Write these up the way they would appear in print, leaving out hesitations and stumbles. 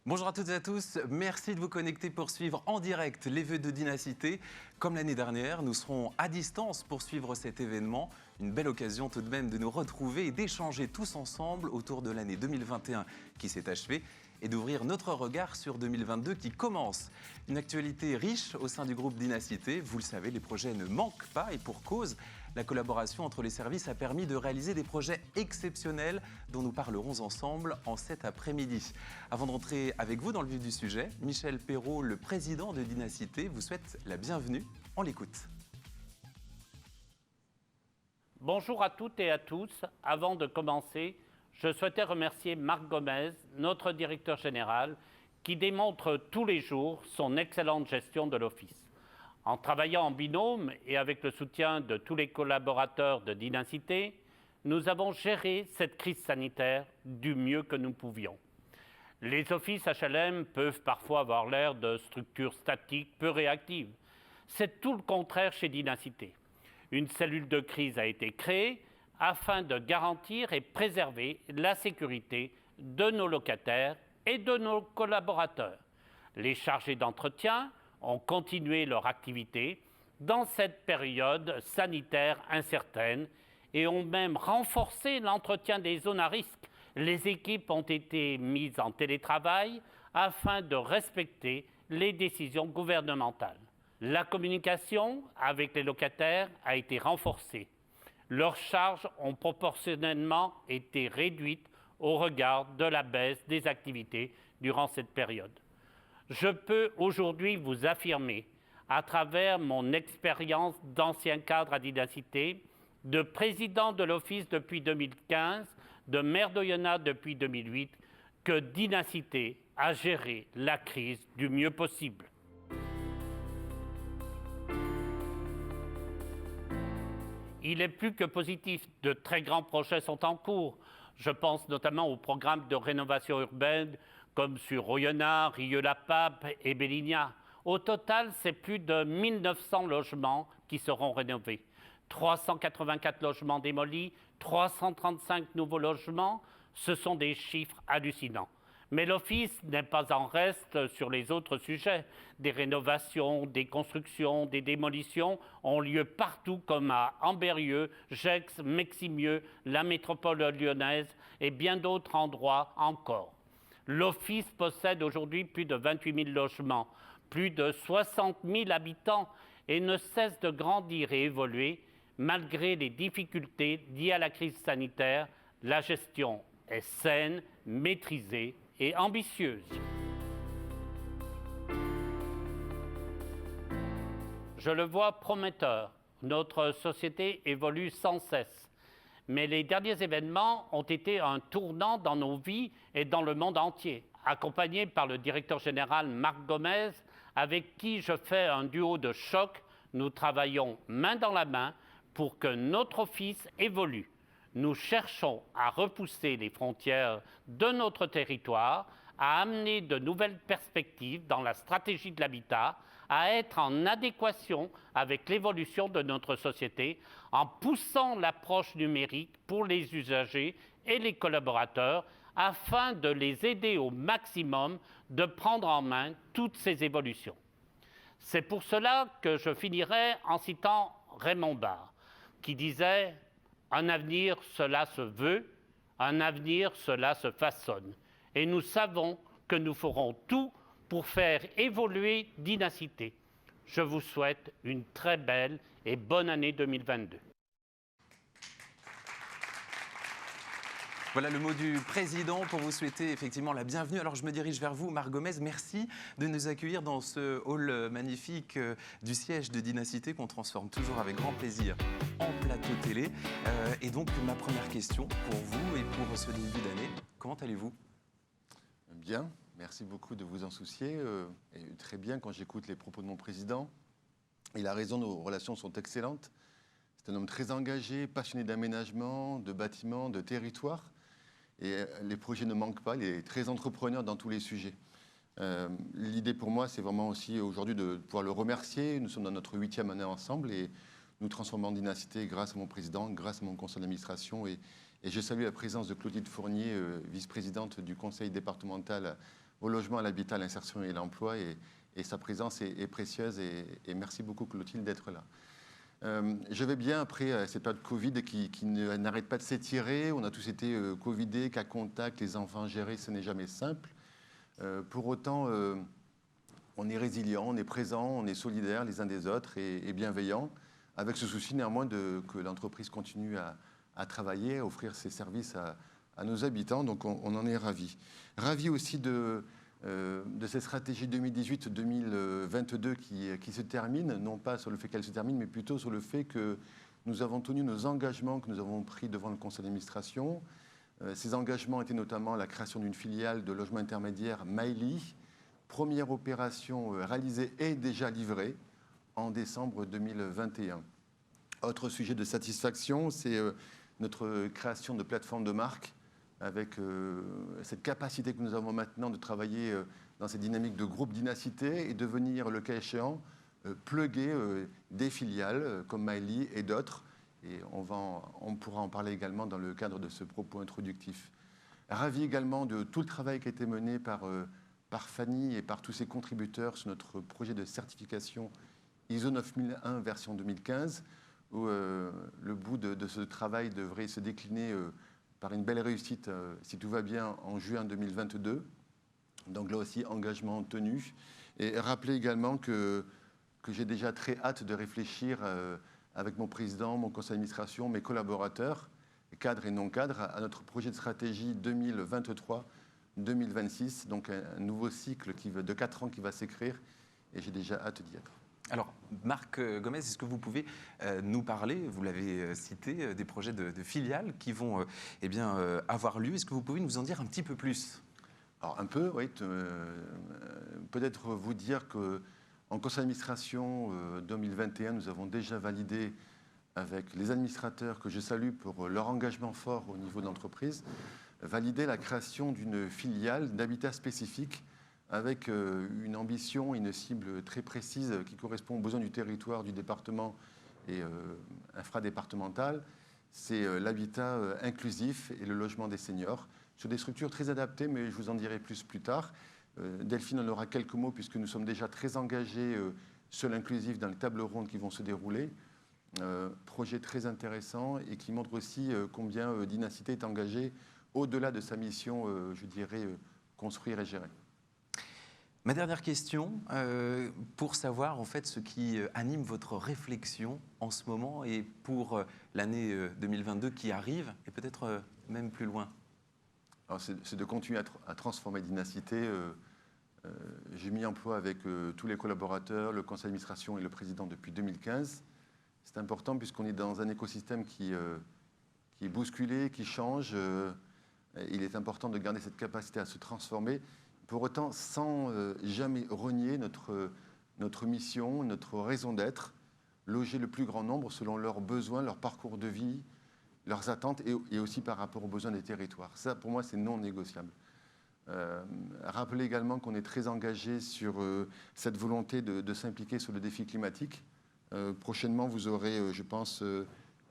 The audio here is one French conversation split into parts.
Bonjour à toutes et à tous, merci de vous connecter pour suivre en direct les vœux de Dynacité. Comme l'année dernière, nous serons à distance pour suivre cet événement. Une belle occasion tout de même de nous retrouver et d'échanger tous ensemble autour de l'année 2021 qui s'est achevée et d'ouvrir notre regard sur 2022 qui commence. Une actualité riche au sein du groupe Dynacité. Vous le savez, les projets ne manquent pas et pour cause. La collaboration entre les services a permis de réaliser des projets exceptionnels dont nous parlerons ensemble en cet après-midi. Avant d'entrer avec vous dans le vif du sujet, Michel Perrault, le président de Dynacité, vous souhaite la bienvenue. On l'écoute. Bonjour à toutes et à tous. Avant de commencer, je souhaitais remercier Marc Gomez, notre directeur général, qui démontre tous les jours son excellente gestion de l'Office. En travaillant en binôme et avec le soutien de tous les collaborateurs de Dynacité, nous avons géré cette crise sanitaire du mieux que nous pouvions. Les offices HLM peuvent parfois avoir l'air de structures statiques, peu réactives. C'est tout le contraire chez Dynacité. Une cellule de crise a été créée afin de garantir et préserver la sécurité de nos locataires et de nos collaborateurs. Les chargés d'entretien ont continué leur activité dans cette période sanitaire incertaine et ont même renforcé l'entretien des zones à risque. Les équipes ont été mises en télétravail afin de respecter les décisions gouvernementales. La communication avec les locataires a été renforcée. Leurs charges ont proportionnellement été réduites au regard de la baisse des activités durant cette période. Je peux aujourd'hui vous affirmer, à travers mon expérience d'ancien cadre à Dynacité, de président de l'Office depuis 2015, de maire d'Oyonnax depuis 2008, que Dynacité a géré la crise du mieux possible. Il est plus que positif. De très grands projets sont en cours. Je pense notamment au programme de rénovation urbaine comme sur Oyonnax, Rieux-la-Pape et Bélignat. Au total, c'est plus de 1900 logements qui seront rénovés. 384 logements démolis, 335 nouveaux logements, ce sont des chiffres hallucinants. Mais l'Office n'est pas en reste sur les autres sujets. Des rénovations, des constructions, des démolitions ont lieu partout comme à Ambérieu, Gex, Meximieux, la métropole lyonnaise et bien d'autres endroits encore. L'Office possède aujourd'hui plus de 28 000 logements, plus de 60 000 habitants et ne cesse de grandir et évoluer malgré les difficultés liées à la crise sanitaire. La gestion est saine, maîtrisée et ambitieuse. Je le vois prometteur. Notre société évolue sans cesse. Mais les derniers événements ont été un tournant dans nos vies et dans le monde entier. Accompagné par le directeur général Marc Gomez, avec qui je fais un duo de choc, nous travaillons main dans la main pour que notre office évolue. Nous cherchons à repousser les frontières de notre territoire, à amener de nouvelles perspectives dans la stratégie de l'habitat, à être en adéquation avec l'évolution de notre société, en poussant l'approche numérique pour les usagers et les collaborateurs, afin de les aider au maximum de prendre en main toutes ces évolutions. C'est pour cela que je finirai en citant Raymond Barre, qui disait « Un avenir, cela se veut, un avenir, cela se façonne. » Et nous savons que nous ferons tout pour faire évoluer Dynacité. Je vous souhaite une très belle et bonne année 2022. Voilà le mot du président pour vous souhaiter effectivement la bienvenue. Alors je me dirige vers vous, Marc Gomez. Merci de nous accueillir dans ce hall magnifique du siège de Dynacité qu'on transforme toujours avec grand plaisir en plateau télé. Et donc ma première question pour vous et pour ce début d'année, comment allez-vous ? Bien, merci beaucoup de vous en soucier. Et très bien quand j'écoute les propos de mon président. Il a raison, nos relations sont excellentes. C'est un homme très engagé, passionné d'aménagement, de bâtiments, de territoire. Et les projets ne manquent pas, il est très entrepreneur dans tous les sujets. L'idée pour moi, c'est vraiment aussi aujourd'hui de pouvoir le remercier. Nous sommes dans notre 8e année ensemble et nous transformons Dynacité grâce à mon président, grâce à mon conseil d'administration. Et je salue la présence de Clotilde Fournier, vice-présidente du conseil départemental au logement, à l'habitat, à l'insertion et l'emploi. Et sa présence est précieuse. Et merci beaucoup, Clotilde, d'être là. Je vais bien après cette période Covid qui n'arrête pas de s'étirer. On a tous été Covidés, cas contact, les enfants gérés, ce n'est jamais simple. Pour autant, on est résilient, on est présent, on est solidaires les uns des autres et bienveillants, avec ce souci néanmoins que l'entreprise continue à travailler, à offrir ses services à nos habitants. Donc on en est ravis. Ravis aussi de cette stratégie 2018-2022 qui se termine, non pas sur le fait qu'elle se termine, mais plutôt sur le fait que nous avons tenu nos engagements que nous avons pris devant le conseil d'administration. Ces engagements étaient notamment la création d'une filiale de logement intermédiaire Maïli, première opération réalisée et déjà livrée en décembre 2021. Autre sujet de satisfaction, c'est notre création de plateforme de marque avec cette capacité que nous avons maintenant de travailler dans cette dynamique de groupe Dynacité et de venir, le cas échéant, plugger des filiales comme Maïli et d'autres. Et on pourra en parler également dans le cadre de ce propos introductif. Ravi également de tout le travail qui a été mené par Fanny et par tous ses contributeurs sur notre projet de certification ISO 9001 version 2015, où le bout de ce travail devrait se décliner par une belle réussite, si tout va bien, en juin 2022. Donc là aussi, engagement tenu. Et rappeler également que j'ai déjà très hâte de réfléchir avec mon président, mon conseil d'administration, mes collaborateurs, cadres et non cadres, à notre projet de stratégie 2023-2026, donc un nouveau cycle de 4 ans qui va s'écrire, et j'ai déjà hâte d'y être. Alors, Marc Gomez, est-ce que vous pouvez nous parler, vous l'avez cité, des projets de filiales qui vont avoir lieu? Est-ce que vous pouvez nous en dire un petit peu plus? Alors, un peu, oui. Peut-être vous dire qu'en conseil d'administration 2021, nous avons déjà validé avec les administrateurs, que je salue pour leur engagement fort au niveau de l'entreprise, validé la création d'une filiale d'habitat spécifique avec une ambition et une cible très précise qui correspond aux besoins du territoire, du département et infradépartemental. C'est l'habitat inclusif et le logement des seniors, sur des structures très adaptées, mais je vous en dirai plus tard. Delphine en aura quelques mots, puisque nous sommes déjà très engagés sur l'inclusif dans les tables rondes qui vont se dérouler. Projet très intéressant et qui montre aussi combien Dynacité est engagée au-delà de sa mission, je dirais, construire et gérer. Ma dernière question, pour savoir en fait ce qui anime votre réflexion en ce moment et pour l'année 2022 qui arrive et peut-être même plus loin. Alors c'est de continuer à transformer Dynacité. J'ai mis en emploi avec tous les collaborateurs, le conseil d'administration et le président depuis 2015. C'est important puisqu'on est dans un écosystème qui est bousculé, qui change. Il est important de garder cette capacité à se transformer. Pour autant, sans jamais renier notre mission, notre raison d'être, loger le plus grand nombre selon leurs besoins, leur parcours de vie, leurs attentes et aussi par rapport aux besoins des territoires. Ça, pour moi, c'est non négociable. Rappeler également qu'on est très engagé sur cette volonté de s'impliquer sur le défi climatique. Prochainement, vous aurez, je pense,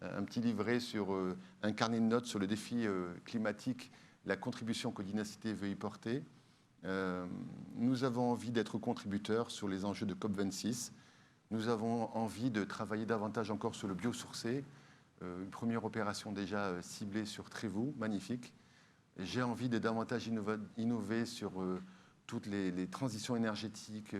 un petit livret sur un carnet de notes sur le défi climatique, la contribution que Dynacité veut y porter. Nous avons envie d'être contributeurs sur les enjeux de COP26. Nous avons envie de travailler davantage encore sur le biosourcé. Une première opération déjà ciblée sur Trévoux, magnifique. J'ai envie de davantage innover sur toutes les transitions énergétiques,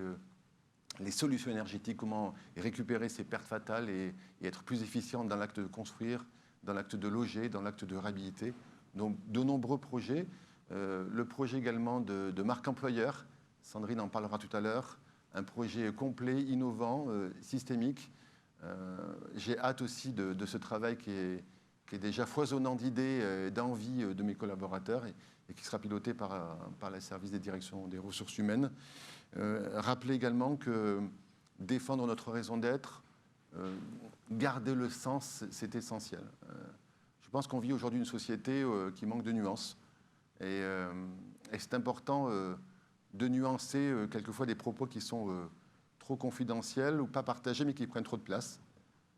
les solutions énergétiques, comment récupérer ces pertes fatales et être plus efficient dans l'acte de construire, dans l'acte de loger, dans l'acte de réhabiliter. Donc de nombreux projets. Le projet également de marque employeur, Sandrine en parlera tout à l'heure, un projet complet, innovant, systémique. J'ai hâte aussi de ce travail qui est déjà foisonnant d'idées et d'envie de mes collaborateurs et qui sera piloté par le service des directions des ressources humaines. Rappeler également que défendre notre raison d'être, garder le sens, c'est essentiel. Je pense qu'on vit aujourd'hui une société qui manque de nuances. Et c'est important de nuancer quelquefois des propos qui sont trop confidentiels ou pas partagés, mais qui prennent trop de place.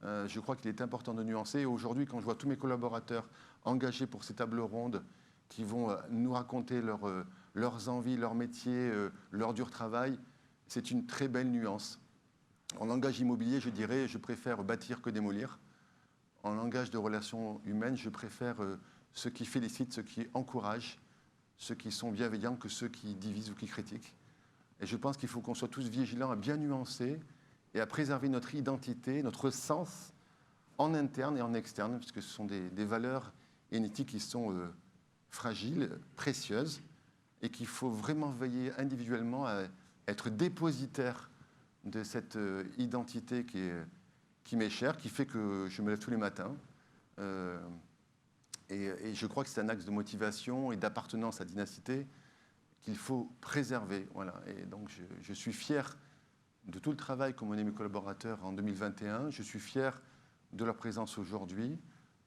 Je crois qu'il est important de nuancer. Et aujourd'hui, quand je vois tous mes collaborateurs engagés pour ces tables rondes qui vont nous raconter leurs envies, leur métier, leur dur travail. C'est une très belle nuance. En langage immobilier, je dirais, je préfère bâtir que démolir. En langage de relations humaines, je préfère ceux qui félicitent, ceux qui encouragent, ceux qui sont bienveillants que ceux qui divisent ou qui critiquent. Et je pense qu'il faut qu'on soit tous vigilants à bien nuancer et à préserver notre identité, notre sens en interne et en externe, parce que ce sont des valeurs et une éthique qui sont fragiles, précieuses, et qu'il faut vraiment veiller individuellement à être dépositaire de cette identité qui m'est chère, qui fait que je me lève tous les matins. Et je crois que c'est un axe de motivation et d'appartenance à Dynacité qu'il faut préserver. Voilà. Et donc je suis fier de tout le travail qu'ont mené mes collaborateurs en 2021. Je suis fier de leur présence aujourd'hui.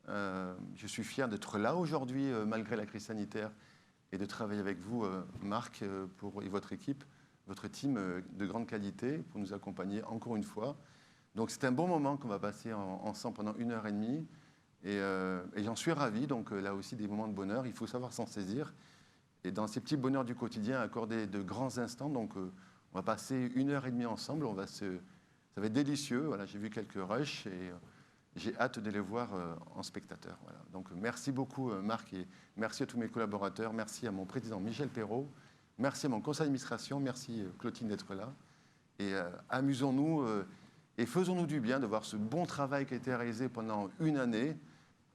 Je suis fier d'être là aujourd'hui, malgré la crise sanitaire, et de travailler avec vous, Marc, et votre équipe, votre team de grande qualité, pour nous accompagner encore une fois. Donc c'est un bon moment qu'on va passer ensemble pendant 1h30. Et j'en suis ravi. Donc là aussi, des moments de bonheur, il faut savoir s'en saisir. Et dans ces petits bonheurs du quotidien, accorder de grands instants. Donc on va passer 1h30 ensemble. Ça va être délicieux. Voilà, j'ai vu quelques rushs et j'ai hâte de les voir en spectateur. Voilà. Donc merci beaucoup Marc et merci à tous mes collaborateurs. Merci à mon président Michel Perrault. Merci à mon conseil d'administration. Merci Clotilde d'être là. Et amusons-nous et faisons-nous du bien de voir ce bon travail qui a été réalisé pendant une année.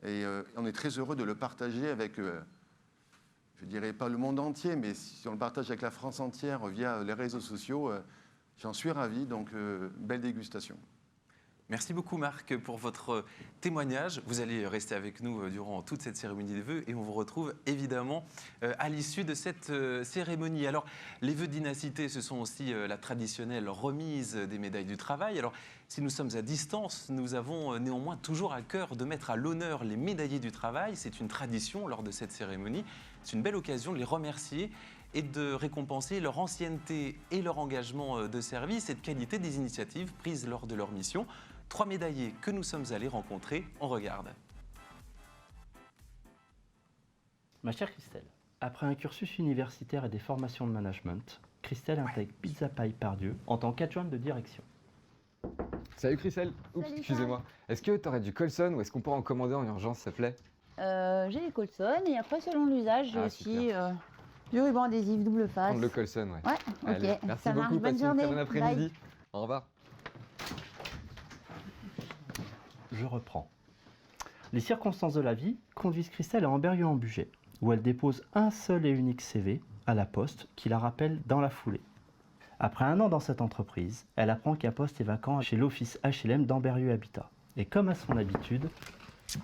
Et on est très heureux de le partager avec, je ne dirais pas le monde entier, mais si on le partage avec la France entière via les réseaux sociaux, j'en suis ravi. Donc belle dégustation. Merci beaucoup Marc pour votre témoignage. Vous allez rester avec nous durant toute cette cérémonie des vœux et on vous retrouve évidemment à l'issue de cette cérémonie. Alors les vœux de Dynacité, ce sont aussi la traditionnelle remise des médailles du travail. Alors si nous sommes à distance, nous avons néanmoins toujours à cœur de mettre à l'honneur les médaillés du travail. C'est une tradition lors de cette cérémonie. C'est une belle occasion de les remercier et de récompenser leur ancienneté et leur engagement de service et de qualité des initiatives prises lors de leur mission. 3 médaillés que nous sommes allés rencontrer, on regarde. Ma chère Christelle, après un cursus universitaire et des formations de management, Christelle intègre Pizza Pie Pardieu en tant qu'adjointe de direction. Salut Christelle. Oups, Salut, excusez-moi. Est-ce que tu aurais du Colson ou est-ce qu'on peut en commander en urgence, s'il te plaît? J'ai les Colson et après, selon l'usage, j'ai Ah, aussi du ruban adhésif double face. Prendre le Colson, ouais. Ouais, Allez, ok. merci Ça marche. beaucoup, Bonne passe une journée. très bon après-midi. Bye. Au revoir. Je reprends. Les circonstances de la vie conduisent Christelle à Amberieu-en-Bugey, où elle dépose un seul et unique CV à la poste qui la rappelle dans la foulée. Après 1 an dans cette entreprise, elle apprend qu'un poste est vacant chez l'office HLM d'Amberieu Habitat. Et comme à son habitude,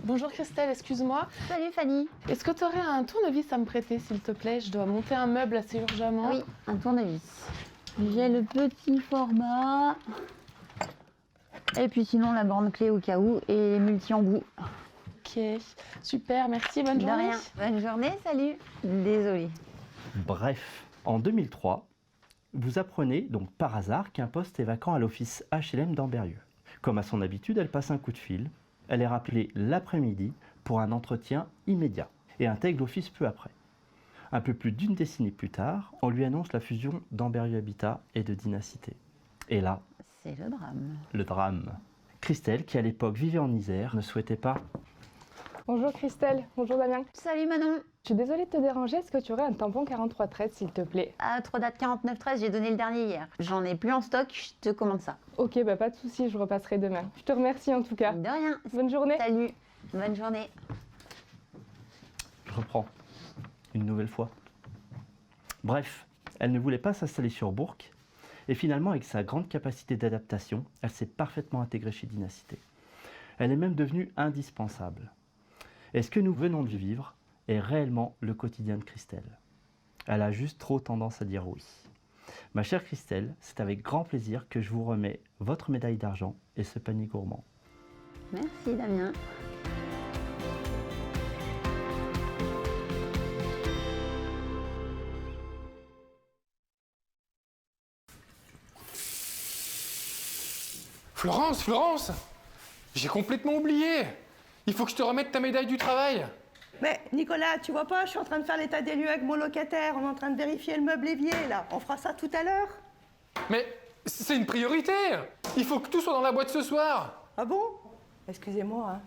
Bonjour Christelle, excuse-moi. Salut Fanny. Est-ce que tu aurais un tournevis à me prêter, s'il te plaît? Je dois monter un meuble assez urgemment. Oui, un tournevis. J'ai le petit format. Et puis sinon, la borne clé au cas où et les multi-embouts. Ok, super, merci, bonne De journée. rien. Bonne journée, salut. Désolée. bref, en 2003, vous apprenez donc par hasard qu'un poste est vacant à l'office HLM d'Amberieu. Comme à son habitude, elle passe un coup de fil. Elle est rappelée l'après-midi pour un entretien immédiat et intègre l'office peu après. Un peu plus d'1 décennie plus tard, on lui annonce la fusion d'Amberieu Habitat et de Dynacité. Et là, C'est le drame. le drame. Christelle, qui à l'époque vivait en Isère, ne souhaitait pas. Bonjour Christelle, bonjour Damien. Salut Manon. Je suis désolée de te déranger, est-ce que tu aurais un tampon 43-13 s'il te plaît? À 3 dates 49-13, j'ai donné le dernier hier. J'en ai plus en stock, je te commande ça. Ok, bah pas de souci, je repasserai demain. Je te remercie en tout cas. De rien. Bonne journée. Salut. Bonne journée. Je reprends. Une nouvelle fois. Bref, elle ne voulait pas s'installer sur Bourg. Et finalement, avec sa grande capacité d'adaptation, elle s'est parfaitement intégrée chez Dynacité. Elle est même devenue indispensable. Et ce que nous venons de vivre est réellement le quotidien de Christelle. Elle a juste trop tendance à dire oui. Ma chère Christelle, c'est avec grand plaisir que je vous remets votre médaille d'argent et ce panier gourmand. Merci Damien. Florence, j'ai complètement oublié. Il faut que je te remette ta médaille du travail. Mais Nicolas, tu vois pas, je suis en train de faire l'état des lieux avec mon locataire. On est en train de vérifier le meuble évier, là. On fera ça tout à l'heure. Mais c'est une priorité. Il faut que tout soit dans la boîte ce soir. Ah bon? Excusez-moi, hein.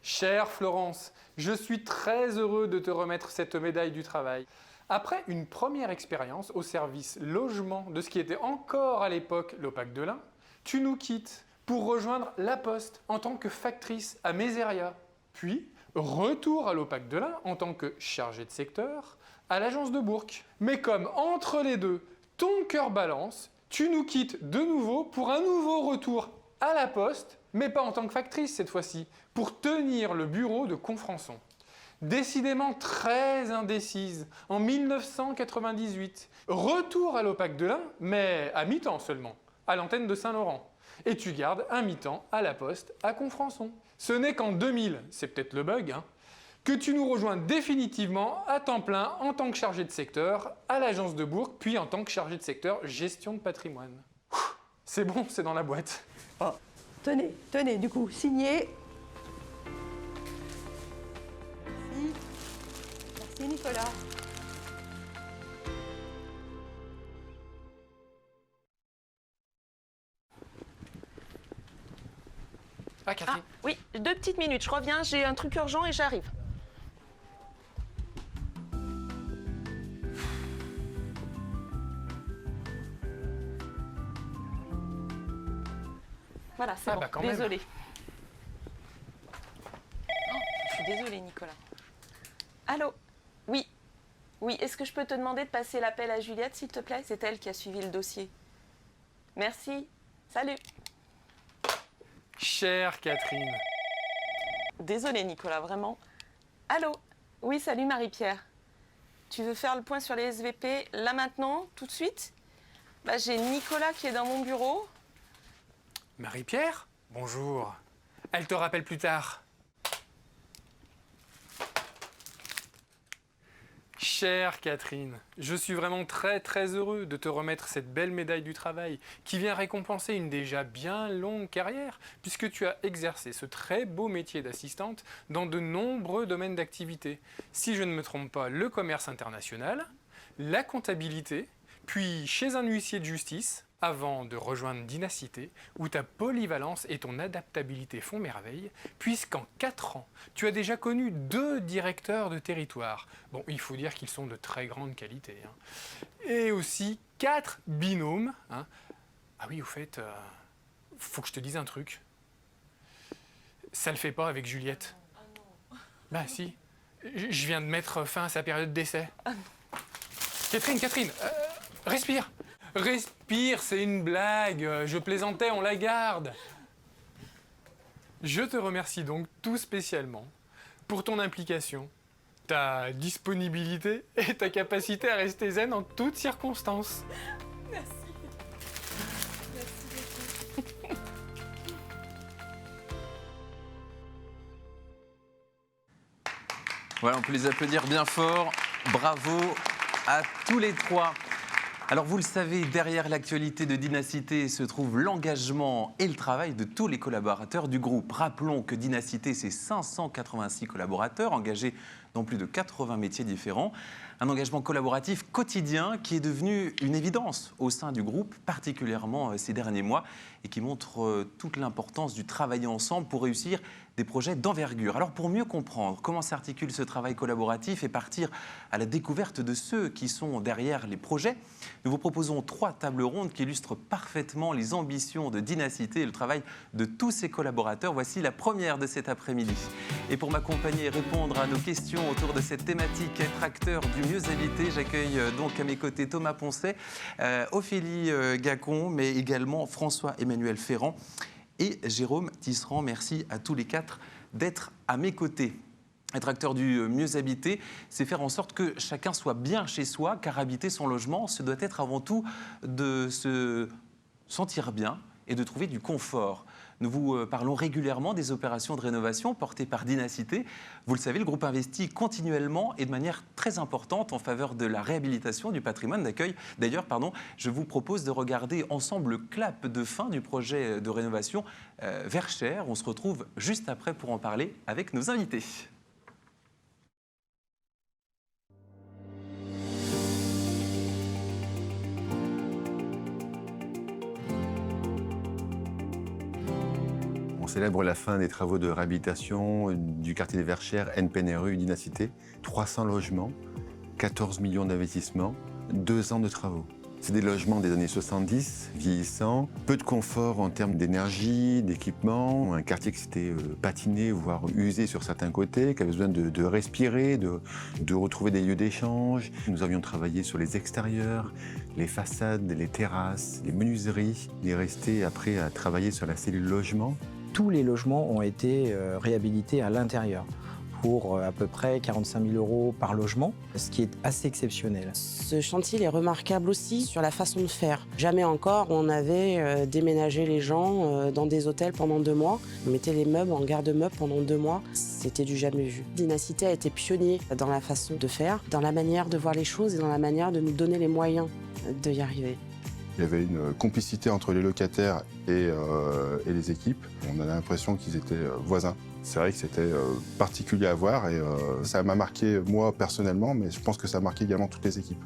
Chère Florence, je suis très heureux de te remettre cette médaille du travail. Après une première expérience au service logement de ce qui était encore à l'époque l'OPAC de l'Ain, tu nous quittes pour rejoindre La Poste en tant que factrice à Méséria. Puis, retour à l'OPAC de l'Ain en tant que chargée de secteur à l'agence de Bourg. Mais comme entre les deux, ton cœur balance, tu nous quittes de nouveau pour un nouveau retour à La Poste, mais pas en tant que factrice cette fois-ci, pour tenir le bureau de Confrançon. Décidément très indécise, en 1998, retour à l'OPAC de l'Ain, mais à mi-temps seulement, à l'antenne de Saint-Laurent. Et tu gardes un mi-temps à La Poste, à Confrançon. Ce n'est qu'en 2000, c'est peut-être le bug, hein, que tu nous rejoins définitivement à temps plein en tant que chargé de secteur à l'agence de Bourg, puis en tant que chargé de secteur gestion de patrimoine. C'est bon, c'est dans la boîte. Oh, tenez, du coup, signé. Merci Nicolas. Ah, Catherine. Ah, oui, 2 petites minutes, je reviens, j'ai un truc urgent et j'arrive. Voilà, c'est Ah, bon, bah, quand même. désolée. Oh, je suis désolée, Nicolas. Allô? Oui. Oui, est-ce que je peux te demander de passer l'appel à Juliette, s'il te plaît? C'est elle qui a suivi le dossier. Merci. Salut. Chère Catherine. Désolée, Nicolas, vraiment. Allô? Oui, salut Marie-Pierre. Tu veux faire le point sur les SVP là maintenant, tout de suite? Bah, j'ai Nicolas qui est dans mon bureau. Marie-Pierre? Bonjour. Elle te rappelle plus tard. Chère Catherine, je suis vraiment très heureux de te remettre cette belle médaille du travail qui vient récompenser une déjà bien longue carrière puisque tu as exercé ce très beau métier d'assistante dans de nombreux domaines d'activité. Si je ne me trompe pas, le commerce international, la comptabilité, puis chez un huissier de justice, avant de rejoindre Dynacité, où ta polyvalence et ton adaptabilité font merveille, puisqu'en 4 ans, tu as déjà connu 2 directeurs de territoire. Bon, il faut dire qu'ils sont de très grande qualité. Hein. Et aussi 4 binômes. Hein. Ah oui, au fait, faut que je te dise un truc. Ça le fait pas avec Juliette. Bah si, je viens de mettre fin à sa période d'essai. Catherine, respire. Respire, c'est une blague. Je plaisantais, on la garde. Je te remercie donc tout spécialement pour ton implication, ta disponibilité et ta capacité à rester zen en toutes circonstances. Merci. Voilà, on peut les applaudir bien fort. Bravo à tous les 3. Alors vous le savez, derrière l'actualité de Dynacité se trouve l'engagement et le travail de tous les collaborateurs du groupe. Rappelons que Dynacité, c'est 586 collaborateurs engagés dans plus de 80 métiers différents. Un engagement collaboratif quotidien qui est devenu une évidence au sein du groupe, particulièrement ces derniers mois, et qui montre toute l'importance du travailler ensemble pour réussir des projets d'envergure. Alors pour mieux comprendre comment s'articule ce travail collaboratif et partir à la découverte de ceux qui sont derrière les projets, nous vous proposons 3 tables rondes qui illustrent parfaitement les ambitions de Dynacité et le travail de tous ses collaborateurs. Voici la première de cet après-midi. Et pour m'accompagner et répondre à nos questions autour de cette thématique, être acteur du mieux habité, j'accueille donc à mes côtés Thomas Poncet, Ophélie Gacon, mais également François-Emmanuel Ferrand et Jérôme Tisserand. Merci à tous les 4 d'être à mes côtés. Être acteur du mieux habité, c'est faire en sorte que chacun soit bien chez soi, car habiter son logement, ce doit être avant tout de se sentir bien et de trouver du confort. Nous vous parlons régulièrement des opérations de rénovation portées par Dynacité. Vous le savez, le groupe investit continuellement et de manière très importante en faveur de la réhabilitation du patrimoine d'accueil. D'ailleurs, je vous propose de regarder ensemble le clap de fin du projet de rénovation Verchères. On se retrouve juste après pour en parler avec nos invités. célèbre la fin des travaux de réhabilitation du quartier des Verchères, NPNRU, Dinacité. 300 logements, 14 millions d'investissements, 2 ans de travaux. C'est des logements des années 70, vieillissants, peu de confort en termes d'énergie, d'équipement, un quartier qui s'était patiné, voire usé sur certains côtés, qui avait besoin de respirer, de retrouver des lieux d'échange. Nous avions travaillé sur les extérieurs, les façades, les terrasses, les menuiseries. Il est resté après à travailler sur la cellule logement. Tous les logements ont été réhabilités à l'intérieur pour à peu près 45 000 € par logement, ce qui est assez exceptionnel. Ce chantier est remarquable aussi sur la façon de faire. Jamais encore on avait déménagé les gens dans des hôtels pendant 2 mois. On mettait les meubles en garde-meubles pendant 2 mois. C'était du jamais vu. Dinacité a été pionnier dans la façon de faire, dans la manière de voir les choses et dans la manière de nous donner les moyens de y arriver. Il y avait une complicité entre les locataires et les équipes. On a l'impression qu'ils étaient voisins. C'est vrai que c'était particulier à voir et ça m'a marqué moi personnellement, mais je pense que ça a marqué également toutes les équipes.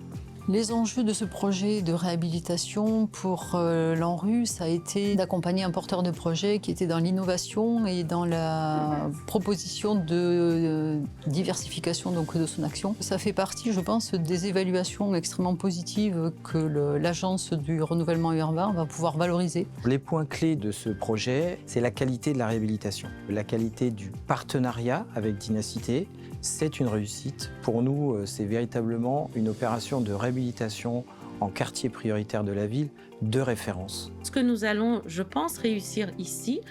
Les enjeux de ce projet de réhabilitation pour l'ANRU, ça a été d'accompagner un porteur de projet qui était dans l'innovation et dans la proposition de diversification donc, de son action. Ça fait partie, je pense, des évaluations extrêmement positives que l'agence du renouvellement urbain va pouvoir valoriser. Les points clés de ce projet, c'est la qualité de la réhabilitation, la qualité du partenariat avec Dinacité. C'est une réussite. Pour nous, c'est véritablement une opération de réhabilitation en quartier prioritaire de la ville de référence. Ce que nous allons, je pense, réussir ici,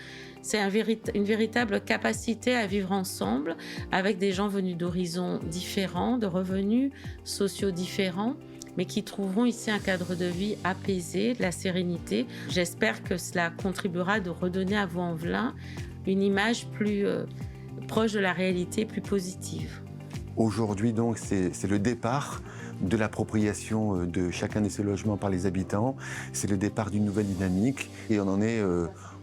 c'est une véritable capacité à vivre ensemble avec des gens venus d'horizons différents, de revenus sociaux différents, mais qui trouveront ici un cadre de vie apaisé, de la sérénité. J'espère que cela contribuera de redonner à Vaux-en-Velin une image plus proche de la réalité, plus positive. Aujourd'hui, donc, c'est le départ de l'appropriation de chacun de ces logements par les habitants. C'est le départ d'une nouvelle dynamique et on en est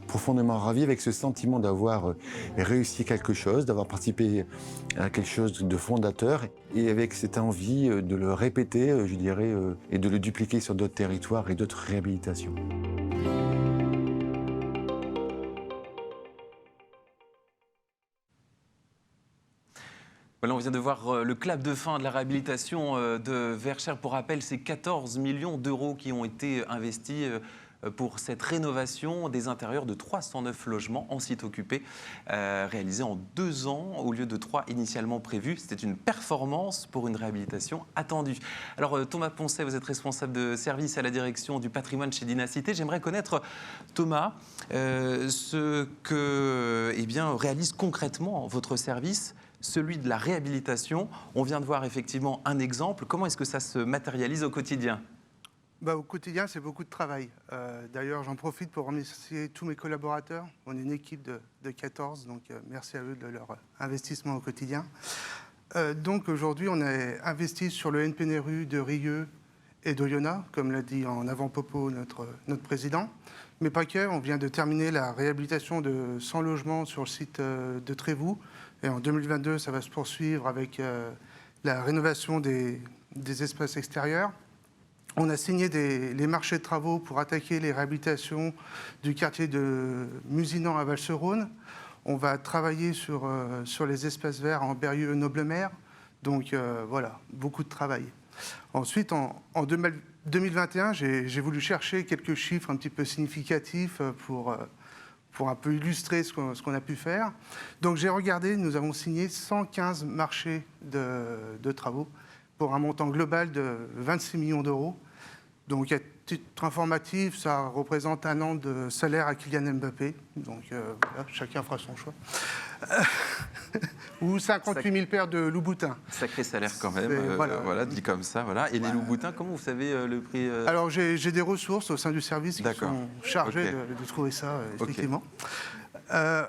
profondément ravis avec ce sentiment d'avoir réussi quelque chose, d'avoir participé à quelque chose de fondateur et avec cette envie de le répéter, je dirais, et de le dupliquer sur d'autres territoires et d'autres réhabilitations. Voilà, on vient de voir le clap de fin de la réhabilitation de Verchères. Pour rappel, c'est 14 millions d'euros qui ont été investis pour cette rénovation des intérieurs de 309 logements en site occupé, réalisés en 2 ans au lieu de 3 initialement prévus. C'était une performance pour une réhabilitation attendue. Alors Thomas Poncet, vous êtes responsable de service à la direction du patrimoine chez Dinacité. J'aimerais connaître, Thomas, ce que réalise concrètement votre service, celui de la réhabilitation. On vient de voir effectivement un exemple. Comment est-ce que ça se matérialise au quotidien ? Au quotidien, c'est beaucoup de travail. D'ailleurs, j'en profite pour remercier tous mes collaborateurs. On est une équipe de 14, donc merci à eux de leur investissement au quotidien. Donc aujourd'hui, on a investi sur le NPNRU de Rieux et d'Oyonnax, comme l'a dit en avant-propos notre président. Mais pas que, on vient de terminer la réhabilitation de 100 logements sur le site de Trévoux. Et en 2022, ça va se poursuivre avec la rénovation des espaces extérieurs. On a signé les marchés de travaux pour attaquer les réhabilitations du quartier de Musinant à Val-sur-Rhône. On va travailler sur les espaces verts en Berrieux-Noblemer. Donc voilà, beaucoup de travail. Ensuite, en 2021, j'ai voulu chercher quelques chiffres un petit peu significatifs pour un peu illustrer ce qu'on a pu faire. Donc j'ai regardé, nous avons signé 115 marchés de travaux pour un montant global de 26 millions d'euros. Donc à titre informatif, ça représente 1 an de salaire à Kylian Mbappé. Donc voilà, chacun fera son choix. Ou 58 000 paires de Louboutin. Sacré salaire quand même, voilà, dit comme ça. Voilà. Et les Louboutins, comment vous savez le prix Alors j'ai des ressources au sein du service qui sont chargées de trouver ça, effectivement.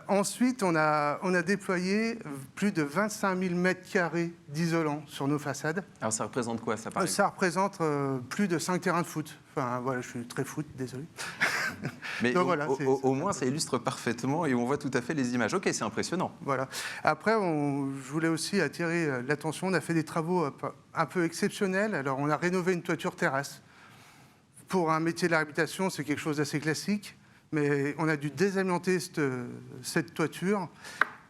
Ensuite, on a déployé plus de 25 000 mètres carrés d'isolants sur nos façades. Alors ça représente quoi ça, par exemple ? Ça représente plus de 5 terrains de foot. Enfin voilà, je suis très foot, désolé. Mais donc, voilà, au moins ça illustre parfaitement et on voit tout à fait les images. Ok, c'est impressionnant. Voilà. Après, je voulais aussi attirer l'attention. On a fait des travaux un peu exceptionnels. Alors on a rénové une toiture terrasse. Pour un métier de la réhabilitation, c'est quelque chose d'assez classique. Mais on a dû désamianter cette toiture.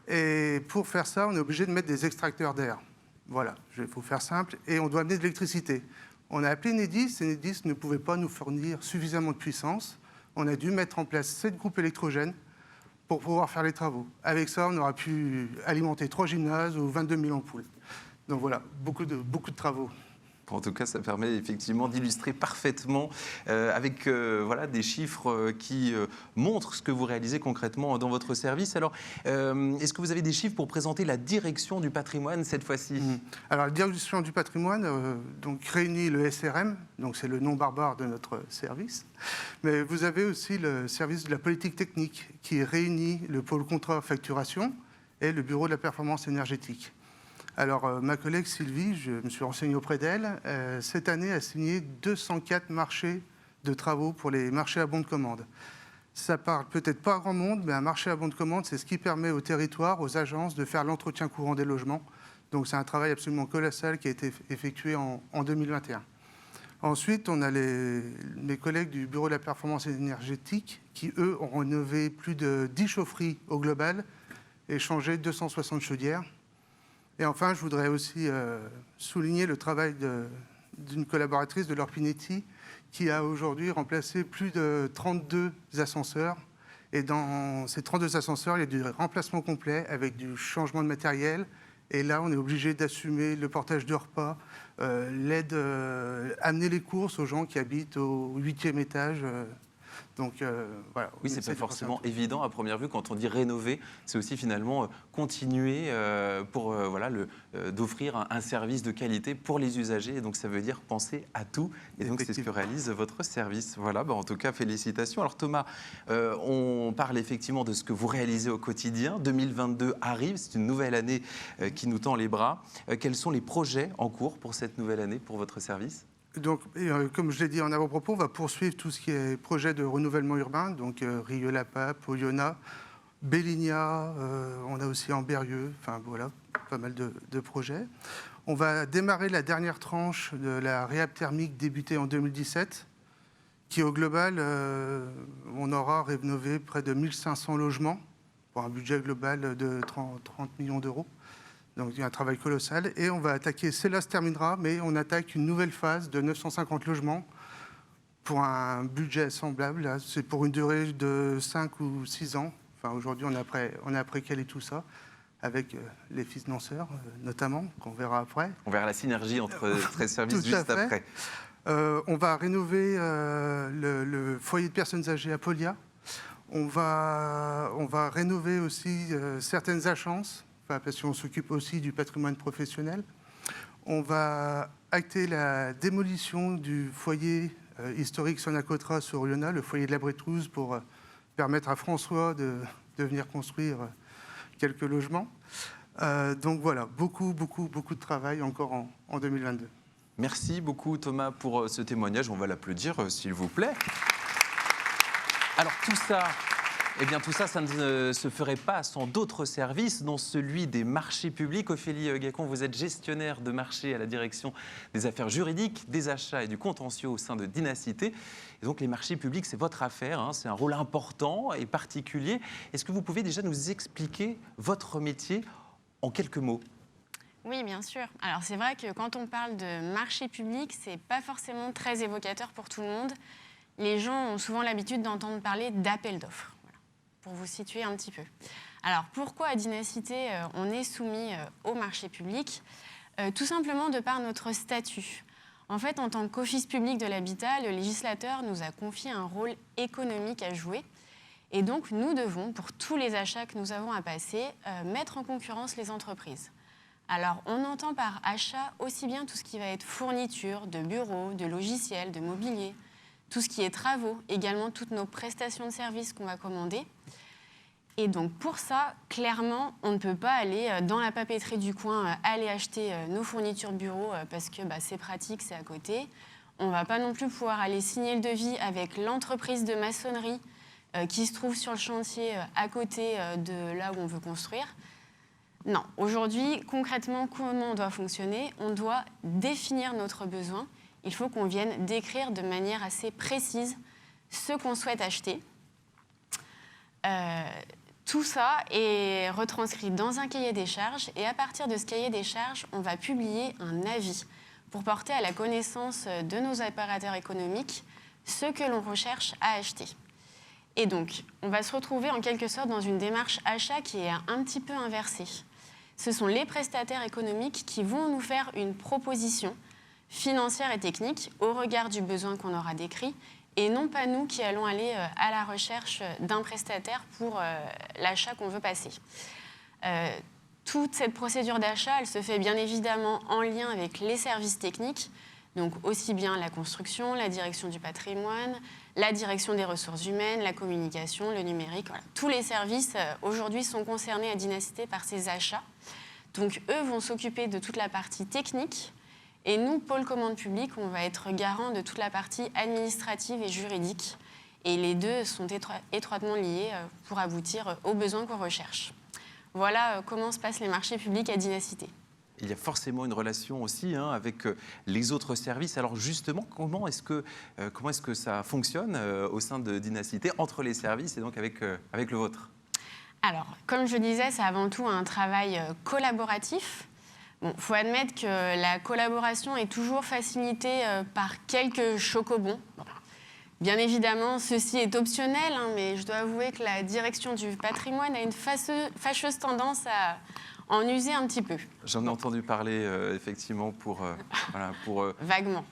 Et pour faire ça, on est obligé de mettre des extracteurs d'air. Voilà, il faut faire simple. Et on doit amener de l'électricité. On a appelé Enedis, et Enedis ne pouvait pas nous fournir suffisamment de puissance. On a dû mettre en place 7 groupes électrogènes pour pouvoir faire les travaux. Avec ça, on aura pu alimenter 3 gymnases ou 22 000 ampoules. Donc voilà, beaucoup de travaux. En tout cas, ça permet effectivement d'illustrer parfaitement avec voilà, des chiffres qui montrent ce que vous réalisez concrètement dans votre service. Alors, est-ce que vous avez des chiffres pour présenter la direction du patrimoine cette fois-ci? Alors, la direction du patrimoine donc, réunit le SRM, donc c'est le nom barbare de notre service, mais vous avez aussi le service de la politique technique qui réunit le pôle contrat facturation et le bureau de la performance énergétique. Alors, ma collègue Sylvie, je me suis renseigné auprès d'elle, cette année a signé 204 marchés de travaux pour les marchés à bon de commande. Ça parle peut-être pas à grand monde, mais un marché à bon de commande, c'est ce qui permet aux territoires, aux agences de faire l'entretien courant des logements. Donc c'est un travail absolument colossal qui a été effectué en 2021. Ensuite, on a mes collègues du bureau de la performance énergétique qui, eux, ont rénové plus de 10 chaufferies au global et changé 260 chaudières. Et enfin, je voudrais aussi souligner le travail d'une collaboratrice de l'Orpinetti qui a aujourd'hui remplacé plus de 32 ascenseurs. Et dans ces 32 ascenseurs, il y a du remplacement complet avec du changement de matériel. Et là, on est obligé d'assumer le portage de repas, l'aide, amener les courses aux gens qui habitent au 8e étage. Donc, voilà. Oui, c'est pas forcément évident à première vue. Quand on dit rénover, c'est aussi finalement continuer pour voilà, d'offrir un service de qualité pour les usagers. Et donc, ça veut dire penser à tout. Et donc, c'est ce que réalise votre service. Voilà, en tout cas, félicitations. Alors, Thomas, on parle effectivement de ce que vous réalisez au quotidien. 2022 arrive, c'est une nouvelle année qui nous tend les bras. Quels sont les projets en cours pour cette nouvelle année pour votre service ? Donc, comme je l'ai dit en avant-propos, on va poursuivre tout ce qui est projet de renouvellement urbain, donc Rieux-la-Pape, Oyonnax, Belligna, on a aussi Ambérieux, enfin voilà, pas mal de projets. On va démarrer la dernière tranche de la réhab thermique débutée en 2017, qui au global, on aura rénové près de 1500 logements pour un budget global de 30 millions d'euros. Donc il y a un travail colossal. Et on va attaquer, celle-là se terminera, mais on attaque une nouvelle phase de 950 logements pour un budget semblable. Là, c'est pour une durée de 5 ou 6 ans. Enfin, aujourd'hui, on a précalé tout ça avec les financeurs, notamment, qu'on verra après. On verra la synergie entre ces services juste après. On va rénover le foyer de personnes âgées à Polia. On va rénover aussi certaines agences, parce qu'on s'occupe aussi du patrimoine professionnel. On va acter la démolition du foyer historique Sonacotra sur Oyonnax, le foyer de la Bretouze, pour permettre à François de venir construire quelques logements. Donc voilà, beaucoup de travail encore en 2022. Merci beaucoup Thomas pour ce témoignage. On va l'applaudir s'il vous plaît. Alors tout ça... Eh bien, tout ça, ça ne se ferait pas sans d'autres services, dont celui des marchés publics. Ophélie Gacon, vous êtes gestionnaire de marché à la direction des affaires juridiques, des achats et du contentieux au sein de Dynacité. Et donc, les marchés publics, c'est votre affaire, hein, c'est un rôle important et particulier. Est-ce que vous pouvez déjà nous expliquer votre métier en quelques mots ? Oui, bien sûr. Alors, c'est vrai que quand on parle de marché public, c'est pas forcément très évocateur pour tout le monde. Les gens ont souvent l'habitude d'entendre parler d'appel d'offres. Pour vous situer un petit peu. Alors, pourquoi à Dynacité, on est soumis au marché public ? Tout simplement de par notre statut. En fait, en tant qu'office public de l'habitat, le législateur nous a confié un rôle économique à jouer. Et donc, nous devons, pour tous les achats que nous avons à passer, mettre en concurrence les entreprises. Alors, on entend par achat aussi bien tout ce qui va être fourniture de bureaux, de logiciels, de mobilier, tout ce qui est travaux, également toutes nos prestations de services qu'on va commander. Et donc pour ça, clairement, on ne peut pas aller dans la papeterie du coin, aller acheter nos fournitures bureau parce que c'est pratique, c'est à côté. On ne va pas non plus pouvoir aller signer le devis avec l'entreprise de maçonnerie qui se trouve sur le chantier à côté de là où on veut construire. Non, aujourd'hui, concrètement, comment on doit fonctionner ? On doit définir notre besoin. Il faut qu'on vienne décrire de manière assez précise ce qu'on souhaite acheter. Tout ça est retranscrit dans un cahier des charges et à partir de ce cahier des charges, on va publier un avis pour porter à la connaissance de nos opérateurs économiques ce que l'on recherche à acheter. Et donc, on va se retrouver en quelque sorte dans une démarche achat qui est un petit peu inversée. Ce sont les prestataires économiques qui vont nous faire une proposition financière et technique au regard du besoin qu'on aura décrit et non pas nous qui allons aller à la recherche d'un prestataire pour l'achat qu'on veut passer. Toute cette procédure d'achat, elle se fait bien évidemment en lien avec les services techniques, donc aussi bien la construction, la direction du patrimoine, la direction des ressources humaines, la communication, le numérique. Voilà. Tous les services aujourd'hui sont concernés à Dynacité par ces achats. Donc eux vont s'occuper de toute la partie technique et nous, pôle commande publique, on va être garant de toute la partie administrative et juridique. Et les deux sont étroitement liés pour aboutir aux besoins qu'on recherche. Voilà comment se passent les marchés publics à Dynacité. Il y a forcément une relation aussi avec les autres services. Alors justement, comment est-ce que ça fonctionne au sein de Dynacité, entre les services et donc avec le vôtre? Alors, comme je disais, c'est avant tout un travail collaboratif. Bon, faut admettre que la collaboration est toujours facilitée par quelques chocobons. Bon. Bien évidemment, ceci est optionnel, mais je dois avouer que la direction du patrimoine a une fâcheuse tendance à en user un petit peu. J'en ai entendu parler, effectivement, pour vaguement.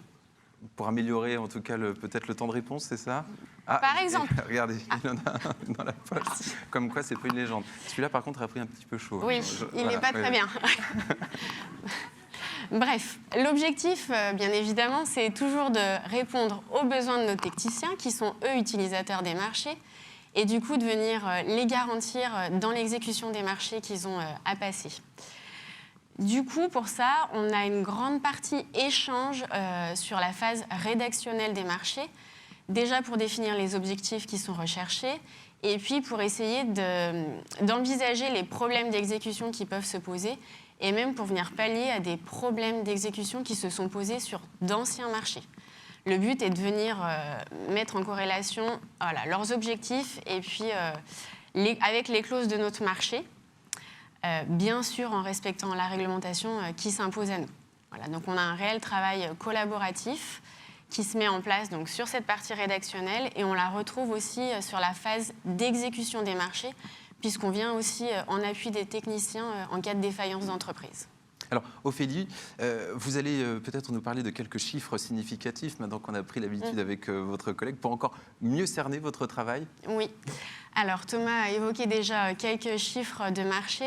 Pour améliorer, en tout cas, peut-être le temps de réponse, c'est ça? Par exemple. Regardez, il en a un dans la poche. Comme quoi, c'est pas une légende. Celui-là, par contre, a pris un petit peu chaud. Oui, il n'est pas très bien. Bref, l'objectif, bien évidemment, c'est toujours de répondre aux besoins de nos techniciens, qui sont, eux, utilisateurs des marchés, et du coup, de venir les garantir dans l'exécution des marchés qu'ils ont à passer. Du coup, pour ça, on a une grande partie échange sur la phase rédactionnelle des marchés, déjà pour définir les objectifs qui sont recherchés, et puis pour essayer d'envisager les problèmes d'exécution qui peuvent se poser, et même pour venir pallier à des problèmes d'exécution qui se sont posés sur d'anciens marchés. Le but est de venir mettre en corrélation leurs objectifs et puis avec les clauses de notre marché, bien sûr en respectant la réglementation qui s'impose à nous. Voilà, donc on a un réel travail collaboratif qui se met en place donc, sur cette partie rédactionnelle et on la retrouve aussi sur la phase d'exécution des marchés puisqu'on vient aussi en appui des techniciens en cas de défaillance d'entreprise. Alors, Ophélie, vous allez peut-être nous parler de quelques chiffres significatifs, maintenant qu'on a pris l'habitude avec votre collègue, pour encore mieux cerner votre travail. Oui. Alors, Thomas a évoqué déjà quelques chiffres de marché.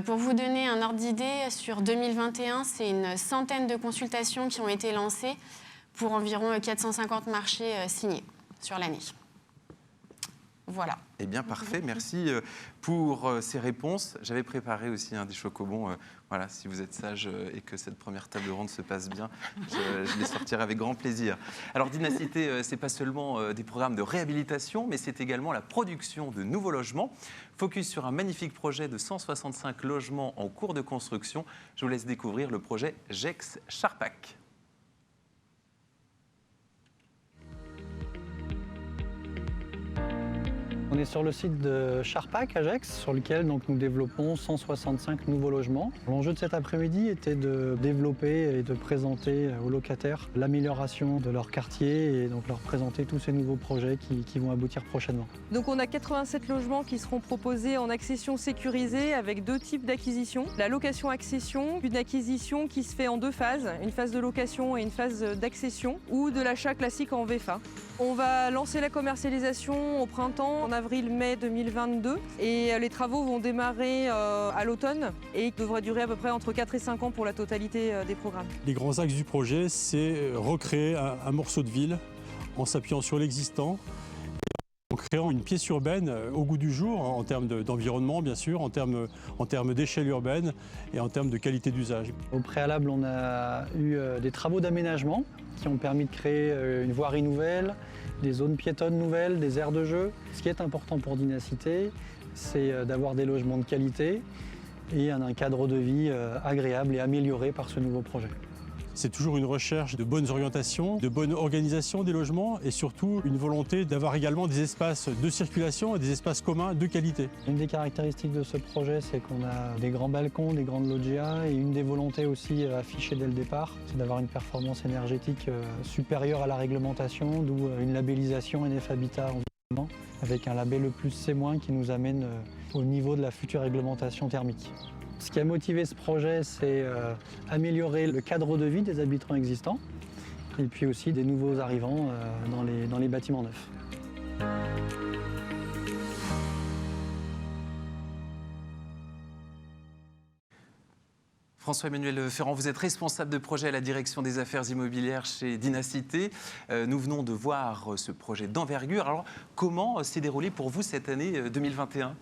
Pour vous donner un ordre d'idée, sur 2021, c'est une centaine de consultations qui ont été lancées pour environ 450 marchés signés sur l'année. Voilà. Eh bien, parfait. Merci pour ces réponses. J'avais préparé aussi des chocobons. Voilà, si vous êtes sage et que cette première table ronde se passe bien, je les sortirai avec grand plaisir. Alors, Dynacité, ce n'est pas seulement des programmes de réhabilitation, mais c'est également la production de nouveaux logements. Focus sur un magnifique projet de 165 logements en cours de construction. Je vous laisse découvrir le projet Gex Charpac. On est sur le site de Charpac à Gex, sur lequel donc, nous développons 165 nouveaux logements. L'enjeu de cet après-midi était de développer et de présenter aux locataires l'amélioration de leur quartier et donc leur présenter tous ces nouveaux projets qui vont aboutir prochainement. Donc on a 87 logements qui seront proposés en accession sécurisée avec deux types d'acquisition. La location-accession, une acquisition qui se fait en deux phases, une phase de location et une phase d'accession, ou de l'achat classique en VFA. On va lancer la commercialisation au printemps, en avril-mai 2022, et les travaux vont démarrer à l'automne et devraient durer à peu près entre 4 et 5 ans pour la totalité des programmes. Les grands axes du projet, c'est recréer un morceau de ville en s'appuyant sur l'existant, en créant une pièce urbaine au goût du jour, en termes d'environnement bien sûr, en termes d'échelle urbaine et en termes de qualité d'usage. Au préalable, on a eu des travaux d'aménagement qui ont permis de créer une voirie nouvelle, des zones piétonnes nouvelles, des aires de jeu. Ce qui est important pour Dynacité, c'est d'avoir des logements de qualité et un cadre de vie agréable et amélioré par ce nouveau projet. c'est toujours une recherche de bonnes orientations, de bonne organisation des logements et surtout une volonté d'avoir également des espaces de circulation et des espaces communs de qualité. Une des caractéristiques de ce projet, c'est qu'on a des grands balcons, des grandes loggias et une des volontés aussi affichées dès le départ, c'est d'avoir une performance énergétique supérieure à la réglementation, d'où une labellisation NF Habitat environnement avec un label le plus C- qui nous amène au niveau de la future réglementation thermique. Ce qui a motivé ce projet, c'est améliorer le cadre de vie des habitants existants et puis aussi des nouveaux arrivants dans les bâtiments neufs. François-Emmanuel Ferrand, vous êtes responsable de projet à la direction des affaires immobilières chez Dynacité. Nous venons de voir ce projet d'envergure. Alors, comment s'est déroulé pour vous cette année 2021 ?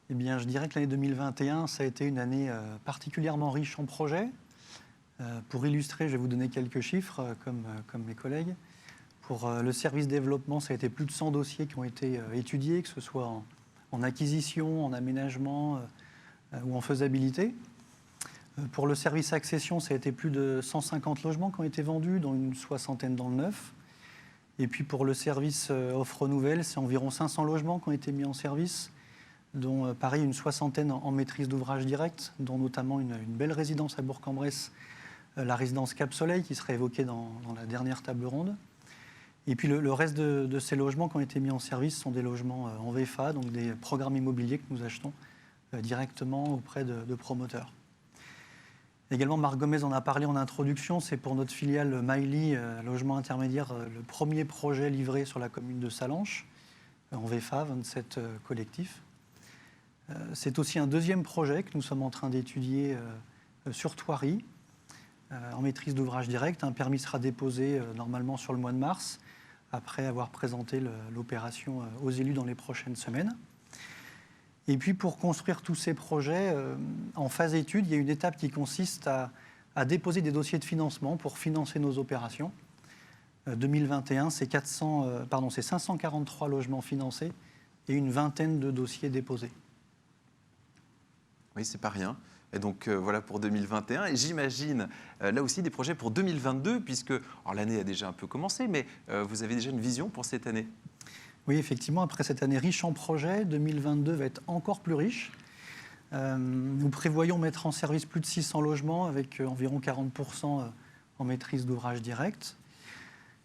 Eh bien, je dirais que l'année 2021, ça a été une année particulièrement riche en projets. Pour illustrer, je vais vous donner quelques chiffres, comme mes collègues. Pour le service développement, ça a été plus de 100 dossiers qui ont été étudiés, que ce soit en acquisition, en aménagement ou en faisabilité. Pour le service accession, ça a été plus de 150 logements qui ont été vendus, dont une soixantaine dans le neuf. Et puis pour le service offre nouvelle, c'est environ 500 logements qui ont été mis en service, dont pareil une soixantaine en maîtrise d'ouvrage direct, dont notamment une belle résidence à Bourg-en-Bresse, la résidence Cap Soleil, qui sera évoquée dans la dernière table ronde. Et puis le reste de ces logements qui ont été mis en service sont des logements en VFA, donc des programmes immobiliers que nous achetons directement auprès de promoteurs. Également, Marc Gomez en a parlé en introduction, c'est pour notre filiale Mailly, logement intermédiaire, le premier projet livré sur la commune de Salanches, en VFA, 27 collectifs. C'est aussi un deuxième projet que nous sommes en train d'étudier sur Thoiry, en maîtrise d'ouvrage direct. Un permis sera déposé normalement sur le mois de mars, après avoir présenté l'opération aux élus dans les prochaines semaines. Et puis pour construire tous ces projets, en phase étude, il y a une étape qui consiste à déposer des dossiers de financement pour financer nos opérations. 2021, c'est 543 logements financés et une vingtaine de dossiers déposés. Oui, c'est pas rien. Et donc voilà pour 2021. Et j'imagine là aussi des projets pour 2022, puisque l'année a déjà un peu commencé, mais vous avez déjà une vision pour cette année ? Oui, effectivement, après cette année riche en projets, 2022 va être encore plus riche. Nous prévoyons mettre en service plus de 600 logements avec environ 40% en maîtrise d'ouvrage direct.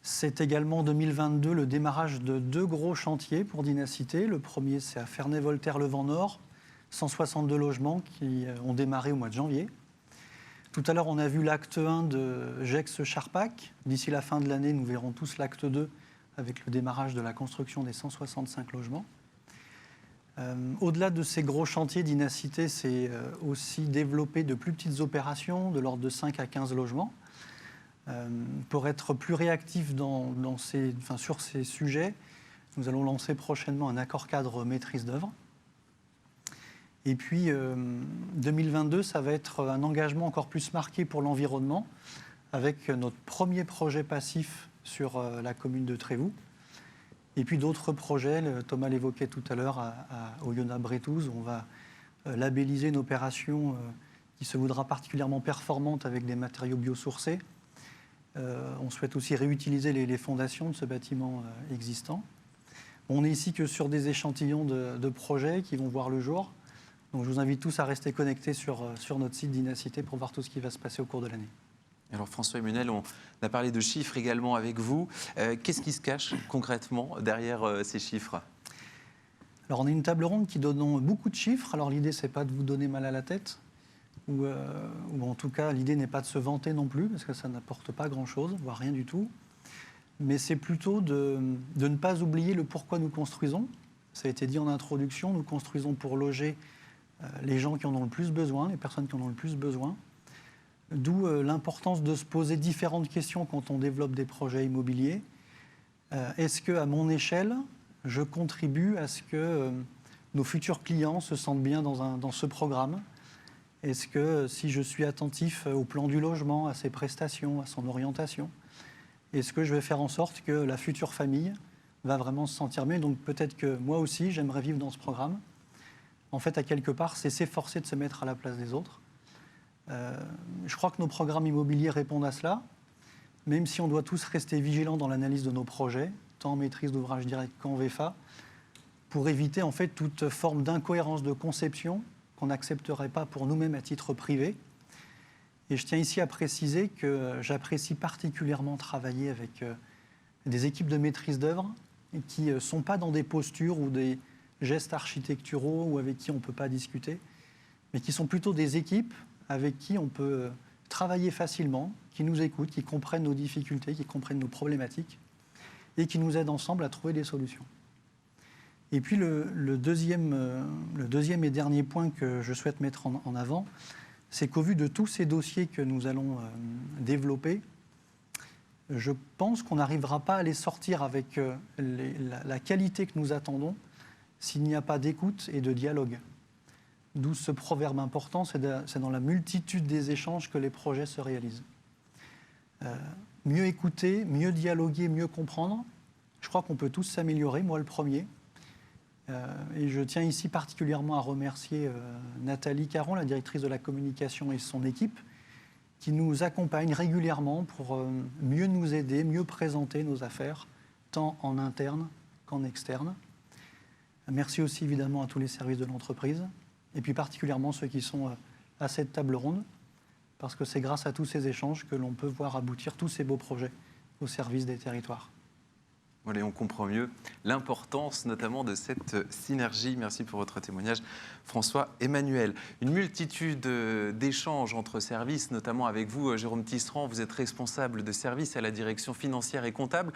C'est également 2022 le démarrage de 2 gros chantiers pour Dynacité. Le premier, c'est à Ferney-Voltaire-le-Vent-Nord, 162 logements qui ont démarré au mois de janvier. Tout à l'heure, on a vu l'acte 1 de Gex-Charpac. D'ici la fin de l'année, nous verrons tous l'acte 2 avec le démarrage de la construction des 165 logements. Au-delà de ces gros chantiers, Dynacité s'est aussi développé de plus petites opérations de l'ordre de 5 à 15 logements. Pour être plus réactif sur ces sujets, nous allons lancer prochainement un accord cadre maîtrise d'œuvre. Et puis 2022, ça va être un engagement encore plus marqué pour l'environnement, avec notre premier projet passif sur la commune de Trévoux. Et puis d'autres projets, Thomas l'évoquait tout à l'heure, à Oyonnax-Bretouze, où on va labelliser une opération qui se voudra particulièrement performante avec des matériaux biosourcés. On souhaite aussi réutiliser les fondations de ce bâtiment existant. On n'est ici que sur des échantillons de projets qui vont voir le jour. Donc je vous invite tous à rester connectés sur notre site Dynacité pour voir tout ce qui va se passer au cours de l'année. Alors François-Emmanuel, on a parlé de chiffres également avec vous. Qu'est-ce qui se cache concrètement derrière ces chiffres ? Alors on a une table ronde qui donne beaucoup de chiffres. Alors l'idée, c'est pas de vous donner mal à la tête, ou en tout cas l'idée n'est pas de se vanter non plus, parce que ça n'apporte pas grand-chose, voire rien du tout. Mais c'est plutôt de ne pas oublier le pourquoi nous construisons. Ça a été dit en introduction, nous construisons pour loger les gens qui en ont le plus besoin, les personnes qui en ont le plus besoin. D'où l'importance de se poser différentes questions quand on développe des projets immobiliers. Est-ce qu'à mon échelle, je contribue à ce que nos futurs clients se sentent bien dans ce programme ? Est-ce que si je suis attentif au plan du logement, à ses prestations, à son orientation, est-ce que je vais faire en sorte que la future famille va vraiment se sentir mieux ? Donc peut-être que moi aussi, j'aimerais vivre dans ce programme. En fait, à quelque part, c'est s'efforcer de se mettre à la place des autres. Je crois que nos programmes immobiliers répondent à cela, même si on doit tous rester vigilants dans l'analyse de nos projets, tant en maîtrise d'ouvrage direct qu'en VFA, pour éviter en fait toute forme d'incohérence de conception qu'on n'accepterait pas pour nous-mêmes à titre privé. Et je tiens ici à préciser que j'apprécie particulièrement travailler avec des équipes de maîtrise d'œuvre qui ne sont pas dans des postures ou des gestes architecturaux ou avec qui on ne peut pas discuter, mais qui sont plutôt des équipes avec qui on peut travailler facilement, qui nous écoutent, qui comprennent nos difficultés, qui comprennent nos problématiques et qui nous aident ensemble à trouver des solutions. Et puis le deuxième et dernier point que je souhaite mettre en avant, c'est qu'au vu de tous ces dossiers que nous allons développer, je pense qu'on n'arrivera pas à les sortir avec la qualité que nous attendons s'il n'y a pas d'écoute et de dialogue. D'où ce proverbe important, c'est dans la multitude des échanges que les projets se réalisent. Mieux écouter, mieux dialoguer, mieux comprendre, je crois qu'on peut tous s'améliorer, moi le premier. Et je tiens ici particulièrement à remercier Nathalie Caron, la directrice de la communication, et son équipe, qui nous accompagnent régulièrement pour mieux nous aider, mieux présenter nos affaires, tant en interne qu'en externe. Merci aussi évidemment à tous les services de l'entreprise, et puis particulièrement ceux qui sont à cette table ronde, parce que c'est grâce à tous ces échanges que l'on peut voir aboutir tous ces beaux projets au service des territoires. Voilà, on comprend mieux l'importance notamment de cette synergie. Merci pour votre témoignage, François-Emmanuel. Une multitude d'échanges entre services, notamment avec vous, Jérôme Tisserand. Vous êtes responsable de service à la direction financière et comptable.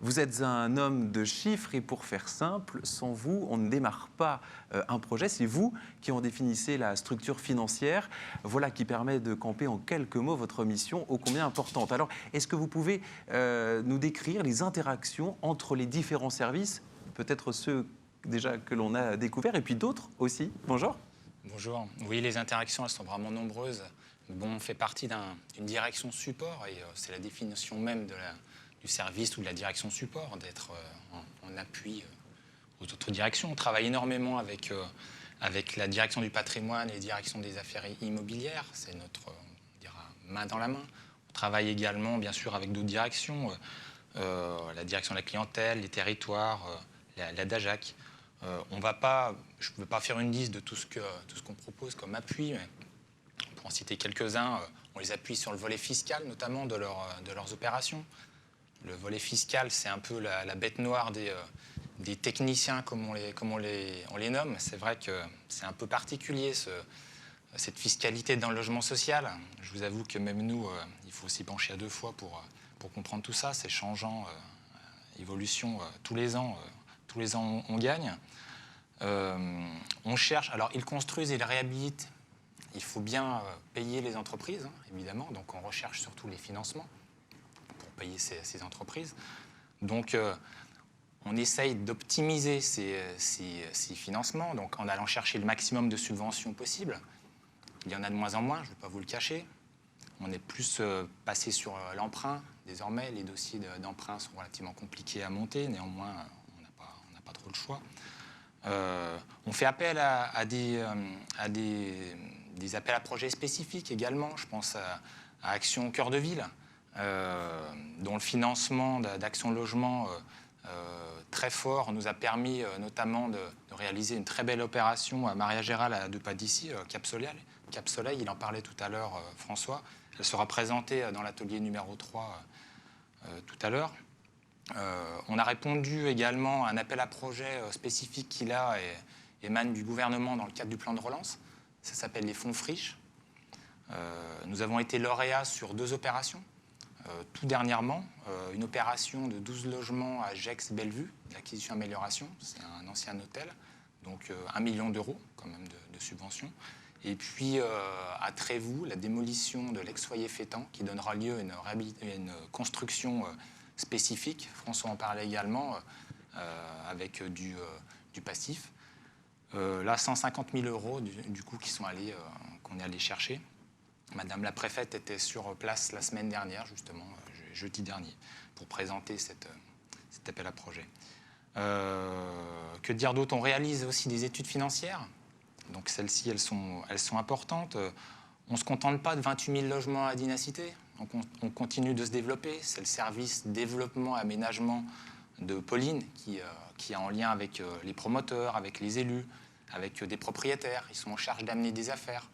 Vous êtes un homme de chiffres et pour faire simple, sans vous, on ne démarre pas un projet. C'est vous qui en définissez la structure financière. Voilà qui permet de camper en quelques mots votre mission ô combien importante. Alors, est-ce que vous pouvez nous décrire les interactions entre les différents services, peut-être ceux déjà que l'on a découverts, et puis d'autres aussi. Bonjour. Bonjour. Oui, les interactions, elles sont vraiment nombreuses. Bon, on fait partie d'une direction support, et c'est la définition même du service ou de la direction support, d'être en appui aux autres directions. On travaille énormément avec la direction du patrimoine et la direction des affaires immobilières. C'est notre, on dira, main dans la main. On travaille également, bien sûr, avec d'autres directions. La direction de la clientèle, les territoires, la DAJAC. Je ne veux pas faire une liste de tout ce qu'on propose comme appui, mais pour en citer quelques-uns, on les appuie sur le volet fiscal, notamment de leurs opérations. Le volet fiscal, c'est un peu la bête noire des techniciens, comme on les nomme. C'est vrai que c'est un peu particulier, cette fiscalité dans le logement social. Je vous avoue que même nous, il faut s'y pencher à deux fois pour comprendre tout ça. C'est changeant, évolution tous les ans on gagne. On cherche, alors ils construisent et ils réhabilitent. Il faut bien payer les entreprises, évidemment, donc on recherche surtout les financements pour payer ces entreprises. Donc on essaye d'optimiser ces financements, donc en allant chercher le maximum de subventions possible. Il y en a de moins en moins, je ne vais pas vous le cacher. On est plus passé sur l'emprunt. Désormais, les dossiers d'emprunt sont relativement compliqués à monter. Néanmoins, on n'a pas trop le choix. On fait appel à des appels à projets spécifiques également. Je pense à Action Cœur de Ville, dont le financement d'Action Logement très fort nous a permis notamment de réaliser une très belle opération à Maria Gérald à 2 pas d'ici, Cap Soleil, il en parlait tout à l'heure, François. Elle sera présentée dans l'atelier numéro 3 tout à l'heure. On a répondu également à un appel à projet spécifique qui là émane du gouvernement dans le cadre du plan de relance. Ça s'appelle les fonds friches. Nous avons été lauréats sur 2 opérations. Tout dernièrement, une opération de 12 logements à Gex-Bellevue, l'acquisition-amélioration. C'est un ancien hôtel, donc 1 million d'euros quand même de subventions. Et puis à Trévoux, la démolition de l'ex-foyer Fétan qui donnera lieu à une construction spécifique. François en parlait également, avec du passif. Là, 150 000 euros du coup qu'on est allé chercher. Madame la préfète était sur place la semaine dernière, justement, jeudi dernier, pour présenter cet appel à projet. Que dire d'autre? On réalise aussi des études financières. Donc celles-ci, elles sont importantes. On ne se contente pas de 28 000 logements à Dynacité, on continue de se développer. C'est le service développement aménagement de Pauline qui est en lien avec les promoteurs, avec les élus, avec des propriétaires. Ils sont en charge d'amener des affaires.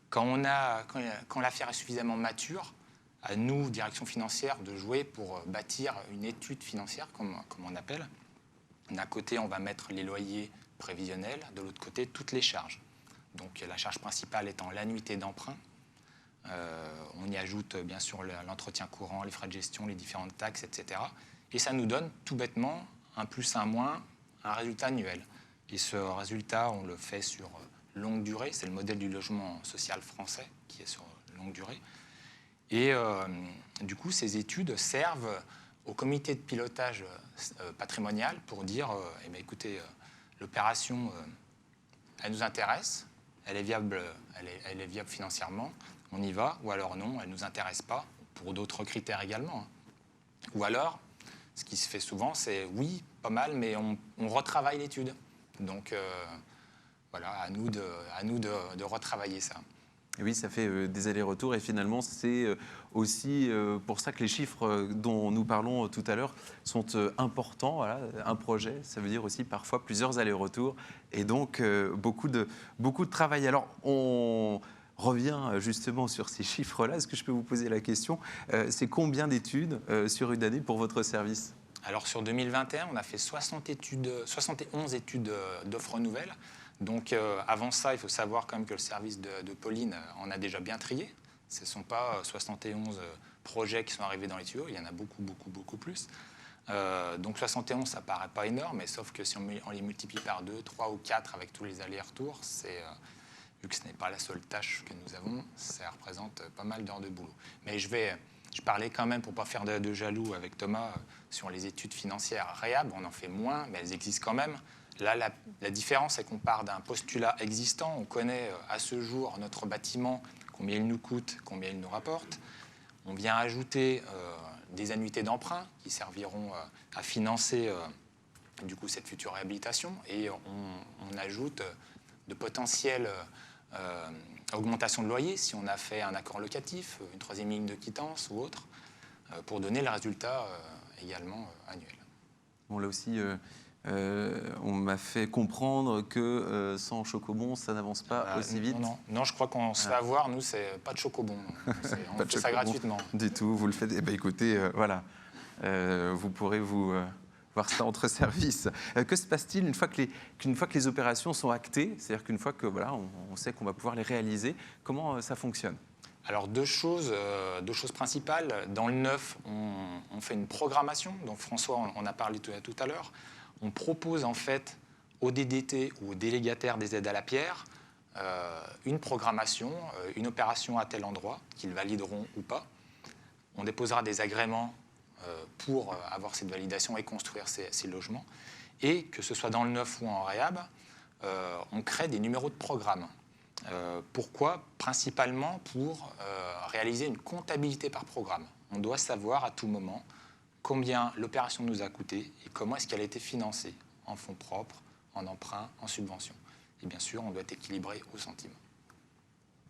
Quand l'affaire est suffisamment mature, à nous, direction financière, de jouer pour bâtir une étude financière, comme on appelle. D'un côté, on va mettre les loyers prévisionnels, de l'autre côté, toutes les charges. Donc la charge principale étant l'annuité d'emprunt. On y ajoute bien sûr l'entretien courant, les frais de gestion, les différentes taxes, etc. Et ça nous donne tout bêtement un plus, un moins, un résultat annuel. Et ce résultat, on le fait sur longue durée. C'est le modèle du logement social français qui est sur longue durée. Et du coup, ces études servent au comité de pilotage patrimonial pour dire eh bien, écoutez, l'opération, elle nous intéresse, elle est viable financièrement, on y va, ou alors non, elle ne nous intéresse pas, pour d'autres critères également. Ou alors, ce qui se fait souvent, c'est oui, pas mal, mais on retravaille l'étude. Donc voilà, à nous de retravailler ça. Et oui, ça fait des allers-retours et finalement, c'est aussi pour ça que les chiffres dont nous parlons tout à l'heure sont importants. Voilà. Un projet, ça veut dire aussi parfois plusieurs allers-retours et donc beaucoup de travail. Alors, on revient justement sur ces chiffres-là. Est-ce que je peux vous poser la question? C'est combien d'études sur une année pour votre service? Alors, sur 2021, on a fait 71 études d'offres nouvelles. Donc, avant ça, il faut savoir quand même que le service de Pauline en a déjà bien trié. Ce ne sont pas 71 projets qui sont arrivés dans les tuyaux, il y en a beaucoup plus. Donc, 71, ça ne paraît pas énorme, mais sauf que si on les multiplie par 2, 3 ou 4 avec tous les allers-retours, vu que ce n'est pas la seule tâche que nous avons, ça représente pas mal d'heures de boulot. Mais je parlais quand même, pour ne pas faire de jaloux avec Thomas, sur les études financières REHAB, on en fait moins, mais elles existent quand même. Là, la différence, c'est qu'on part d'un postulat existant. On connaît à ce jour notre bâtiment, combien il nous coûte, combien il nous rapporte. On vient ajouter des annuités d'emprunt qui serviront à financer du coup, cette future réhabilitation. Et on ajoute de potentielles augmentations de loyer si on a fait un accord locatif, une troisième ligne de quittance ou autre, pour donner le résultat également annuel. Bon, là aussi... on m'a fait comprendre que sans chocobon, ça n'avance pas aussi vite. Non, je crois qu'on se fait avoir. Nous, c'est pas de chocobon. On fait ça gratuitement. Du tout, vous le faites. Eh bien, écoutez, voilà, vous pourrez vous voir ça entre services. Que se passe-t-il une fois que les opérations sont actées? C'est-à-dire qu'une fois que voilà, on sait qu'on va pouvoir les réaliser, comment ça fonctionne? Alors, deux choses principales. Dans le neuf, on fait une programmation. Donc, François, on a parlé tout à l'heure. On propose en fait aux DDT ou aux délégataires des aides à la pierre une programmation, une opération à tel endroit qu'ils valideront ou pas. On déposera des agréments pour avoir cette validation et construire ces logements. Et que ce soit dans le neuf ou en REHAB, on crée des numéros de programme. Pourquoi? Principalement pour réaliser une comptabilité par programme. On doit savoir à tout moment combien l'opération nous a coûté et comment est-ce qu'elle a été financée, en fonds propres, en emprunt, en subvention. Et bien sûr, on doit être équilibré au centime.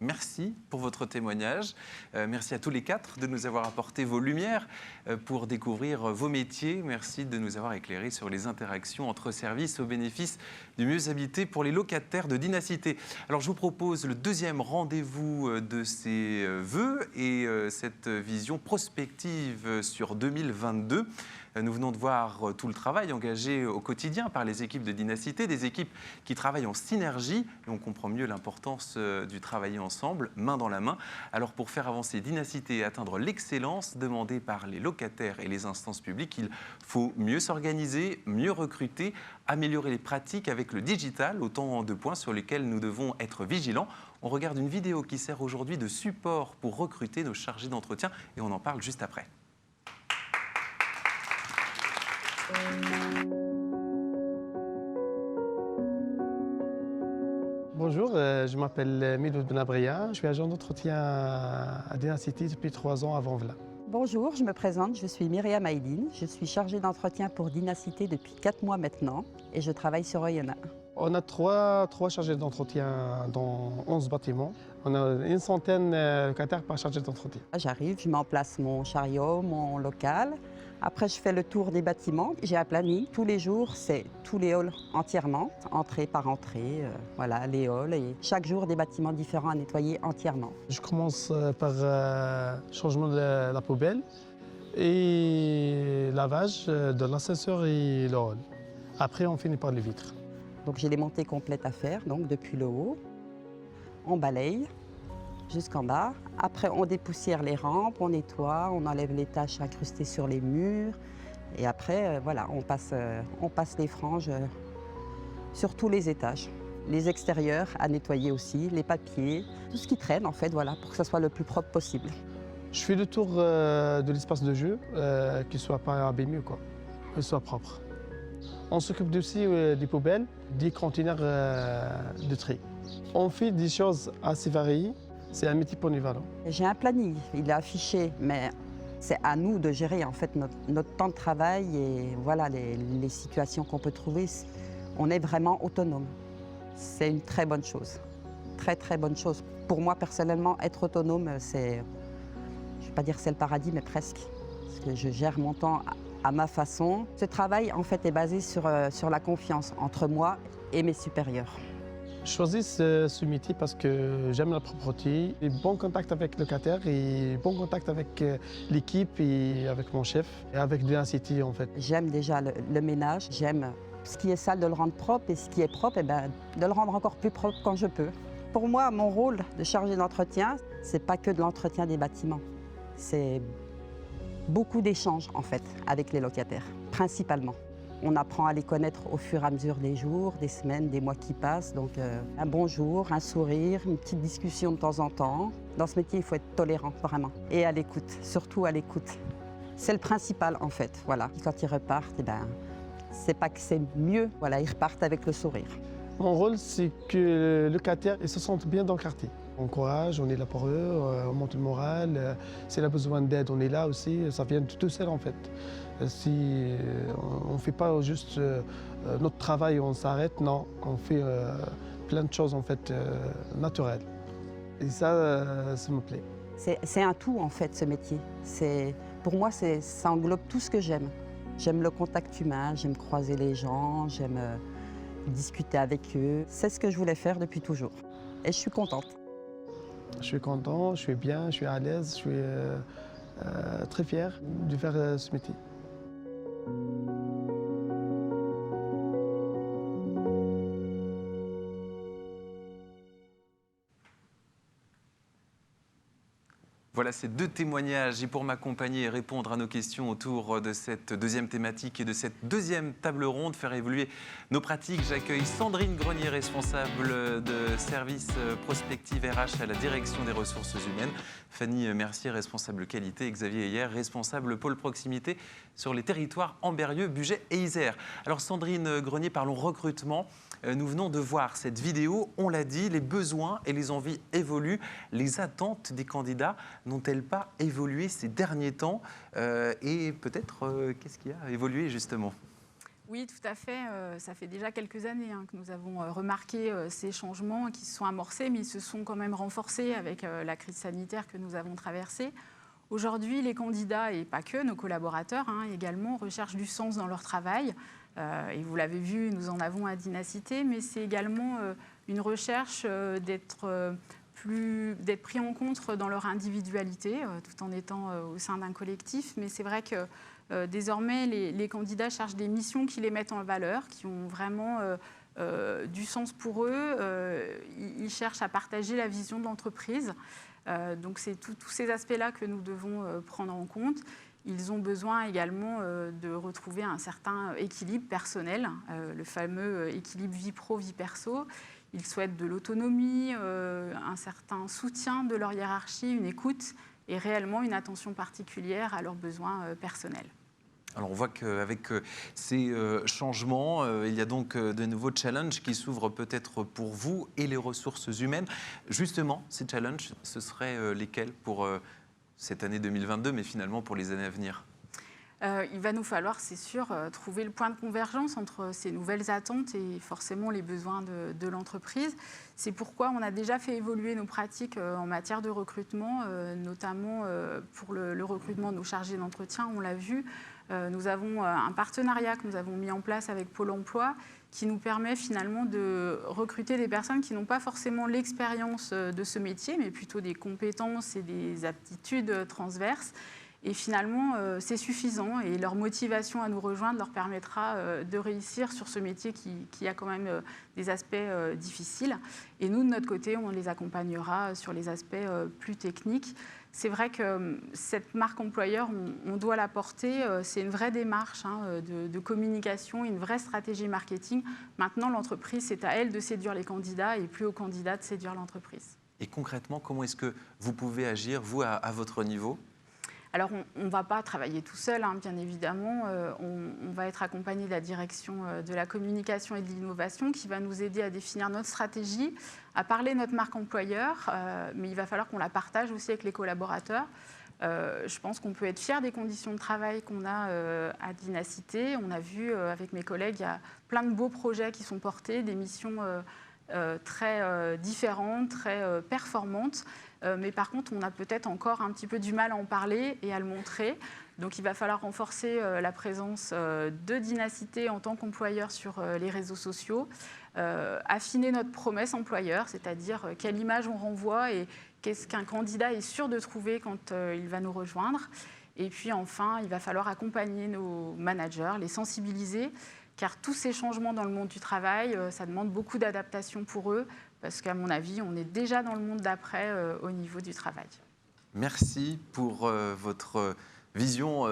Merci pour votre témoignage. Merci à tous les quatre de nous avoir apporté vos lumières pour découvrir vos métiers. Merci de nous avoir éclairés sur les interactions entre services au bénéfice du mieux habité pour les locataires de Dynacité. Alors, je vous propose le deuxième rendez-vous de ces vœux et cette vision prospective sur 2022. Nous venons de voir tout le travail engagé au quotidien par les équipes de Dynacité, des équipes qui travaillent en synergie. Et on comprend mieux l'importance du travailler ensemble, main dans la main. Alors pour faire avancer Dynacité et atteindre l'excellence demandée par les locataires et les instances publiques, il faut mieux s'organiser, mieux recruter, améliorer les pratiques avec le digital, autant de points sur lesquels nous devons être vigilants. On regarde une vidéo qui sert aujourd'hui de support pour recruter nos chargés d'entretien et on en parle juste après. Bonjour, je m'appelle Miloud Benabria, je suis agent d'entretien à Dynacité depuis 3 ans à Vanvelin. Bonjour, je me présente, je suis Myriam Aïdine, je suis chargée d'entretien pour Dynacité depuis 4 mois maintenant et je travaille sur Oyonnax. On a trois chargés d'entretien dans 11 bâtiments. On a une centaine de locataires par chargé d'entretien. J'arrive, je mets en place mon chariot, mon local. Après, je fais le tour des bâtiments. J'ai un planning. Tous les jours, c'est tous les halls entièrement, entrée par entrée. Voilà, les halls. Et chaque jour, des bâtiments différents à nettoyer entièrement. Je commence par changement de la poubelle et lavage de l'ascenseur et le hall. Après, on finit par les vitres. Donc, j'ai les montées complètes à faire, donc depuis le haut. On balaye jusqu'en bas. Après, on dépoussière les rampes, on nettoie, on enlève les taches incrustées sur les murs. Et après, voilà, on passe les franges sur tous les étages. Les extérieurs à nettoyer aussi, les papiers, tout ce qui traîne en fait, voilà, pour que ça soit le plus propre possible. Je fais le tour de l'espace de jeu, qu'il ne soit pas abîmé, quoi, qu'il soit propre. On s'occupe aussi des poubelles, des conteneurs de tri. On fait des choses assez variées. C'est un métier polyvalent. J'ai un planning, il est affiché, mais c'est à nous de gérer en fait notre temps de travail et voilà les situations qu'on peut trouver. On est vraiment autonome. C'est une très bonne chose, très très bonne chose. Pour moi personnellement, être autonome, c'est, je ne vais pas dire c'est le paradis, mais presque. Parce que je gère mon temps à ma façon. Ce travail en fait est basé sur la confiance entre moi et mes supérieurs. Je choisis ce métier parce que j'aime la propreté, et bon contact avec le locataire et bon contact avec l'équipe et avec mon chef et avec Dynacity en fait. J'aime déjà le ménage, j'aime ce qui est sale de le rendre propre et ce qui est propre de le rendre encore plus propre quand je peux. Pour moi, mon rôle de chargé d'entretien, c'est pas que de l'entretien des bâtiments, c'est beaucoup d'échanges en fait avec les locataires, principalement. On apprend à les connaître au fur et à mesure des jours, des semaines, des mois qui passent. Donc un bonjour, un sourire, une petite discussion de temps en temps. Dans ce métier, il faut être tolérant, vraiment. Et à l'écoute, surtout à l'écoute. C'est le principal, en fait. Voilà. Quand ils repartent, c'est pas que c'est mieux. Voilà, ils repartent avec le sourire. Mon rôle, c'est que le locataire se sente bien dans le quartier. On encourage, on est là pour eux, on monte le moral. S'il a besoin d'aide, on est là aussi. Ça vient tout seul, en fait. Si on ne fait pas juste notre travail et on s'arrête, non, on fait plein de choses en fait naturelles. Et ça me plaît. C'est un tout en fait ce métier. Pour moi, ça englobe tout ce que j'aime. J'aime le contact humain, j'aime croiser les gens, j'aime discuter avec eux. C'est ce que je voulais faire depuis toujours. Et je suis contente. Je suis content, je suis bien, je suis à l'aise, je suis très fier de faire ce métier. Voilà ces deux témoignages et pour m'accompagner et répondre à nos questions autour de cette deuxième thématique et de cette deuxième table ronde, faire évoluer nos pratiques, j'accueille Sandrine Grenier, responsable de service prospective RH à la direction des ressources humaines, Fanny Mercier, responsable qualité, et Xavier Heyer, responsable pôle proximité sur les territoires Ambérieu, Bugey et Isère. Alors Sandrine Grenier, parlons recrutement. Nous venons de voir cette vidéo, on l'a dit, les besoins et les envies évoluent. Les attentes des candidats n'ont-elles pas évolué ces derniers temps et peut-être, qu'est-ce qui a évolué justement ? Oui, tout à fait. Ça fait déjà quelques années que nous avons remarqué ces changements qui se sont amorcés, mais ils se sont quand même renforcés avec la crise sanitaire que nous avons traversée. Aujourd'hui, les candidats, et pas que, nos collaborateurs également, recherchent du sens dans leur travail. Et vous l'avez vu, nous en avons à Dynacité, mais c'est également une recherche d'être pris en compte dans leur individualité, tout en étant au sein d'un collectif. Mais c'est vrai que désormais, les candidats cherchent des missions qui les mettent en valeur, qui ont vraiment du sens pour eux. Ils cherchent à partager la vision de l'entreprise. Donc c'est tous ces aspects-là que nous devons prendre en compte. Ils ont besoin également de retrouver un certain équilibre personnel, le fameux équilibre vie pro, vie perso. Ils souhaitent de l'autonomie, un certain soutien de leur hiérarchie, une écoute et réellement une attention particulière à leurs besoins personnels. Alors on voit qu'avec ces changements, il y a donc de nouveaux challenges qui s'ouvrent peut-être pour vous et les ressources humaines. Justement, ces challenges, ce seraient lesquels pour cette année 2022, mais finalement pour les années à venir ? Il va nous falloir, c'est sûr, trouver le point de convergence entre ces nouvelles attentes et forcément les besoins de l'entreprise. C'est pourquoi on a déjà fait évoluer nos pratiques en matière de recrutement, notamment pour le recrutement de nos chargés d'entretien. On l'a vu, nous avons un partenariat que nous avons mis en place avec Pôle emploi qui nous permet finalement de recruter des personnes qui n'ont pas forcément l'expérience de ce métier, mais plutôt des compétences et des aptitudes transverses. Et finalement, c'est suffisant et leur motivation à nous rejoindre leur permettra de réussir sur ce métier qui a quand même des aspects difficiles. Et nous, de notre côté, on les accompagnera sur les aspects plus techniques. C'est vrai que cette marque employeur, on doit la porter. C'est une vraie démarche de communication, une vraie stratégie marketing. Maintenant, l'entreprise, c'est à elle de séduire les candidats et plus aux candidats de séduire l'entreprise. Et concrètement, comment est-ce que vous pouvez agir, vous, à votre niveau ? Alors, on ne va pas travailler tout seul, bien évidemment. On va être accompagné de la direction de la communication et de l'innovation qui va nous aider à définir notre stratégie, à parler de notre marque employeur, mais il va falloir qu'on la partage aussi avec les collaborateurs. Je pense qu'on peut être fier des conditions de travail qu'on a à Dynacité. On a vu avec mes collègues, il y a plein de beaux projets qui sont portés, des missions très différentes, très performantes. Mais par contre, on a peut-être encore un petit peu du mal à en parler et à le montrer. Donc il va falloir renforcer la présence de Dynacité en tant qu'employeur sur les réseaux sociaux, affiner notre promesse employeur, c'est-à-dire quelle image on renvoie et qu'est-ce qu'un candidat est sûr de trouver quand il va nous rejoindre. Et puis enfin, il va falloir accompagner nos managers, les sensibiliser, car tous ces changements dans le monde du travail, ça demande beaucoup d'adaptation pour eux, parce qu'à mon avis, on est déjà dans le monde d'après au niveau du travail. Merci pour votre vision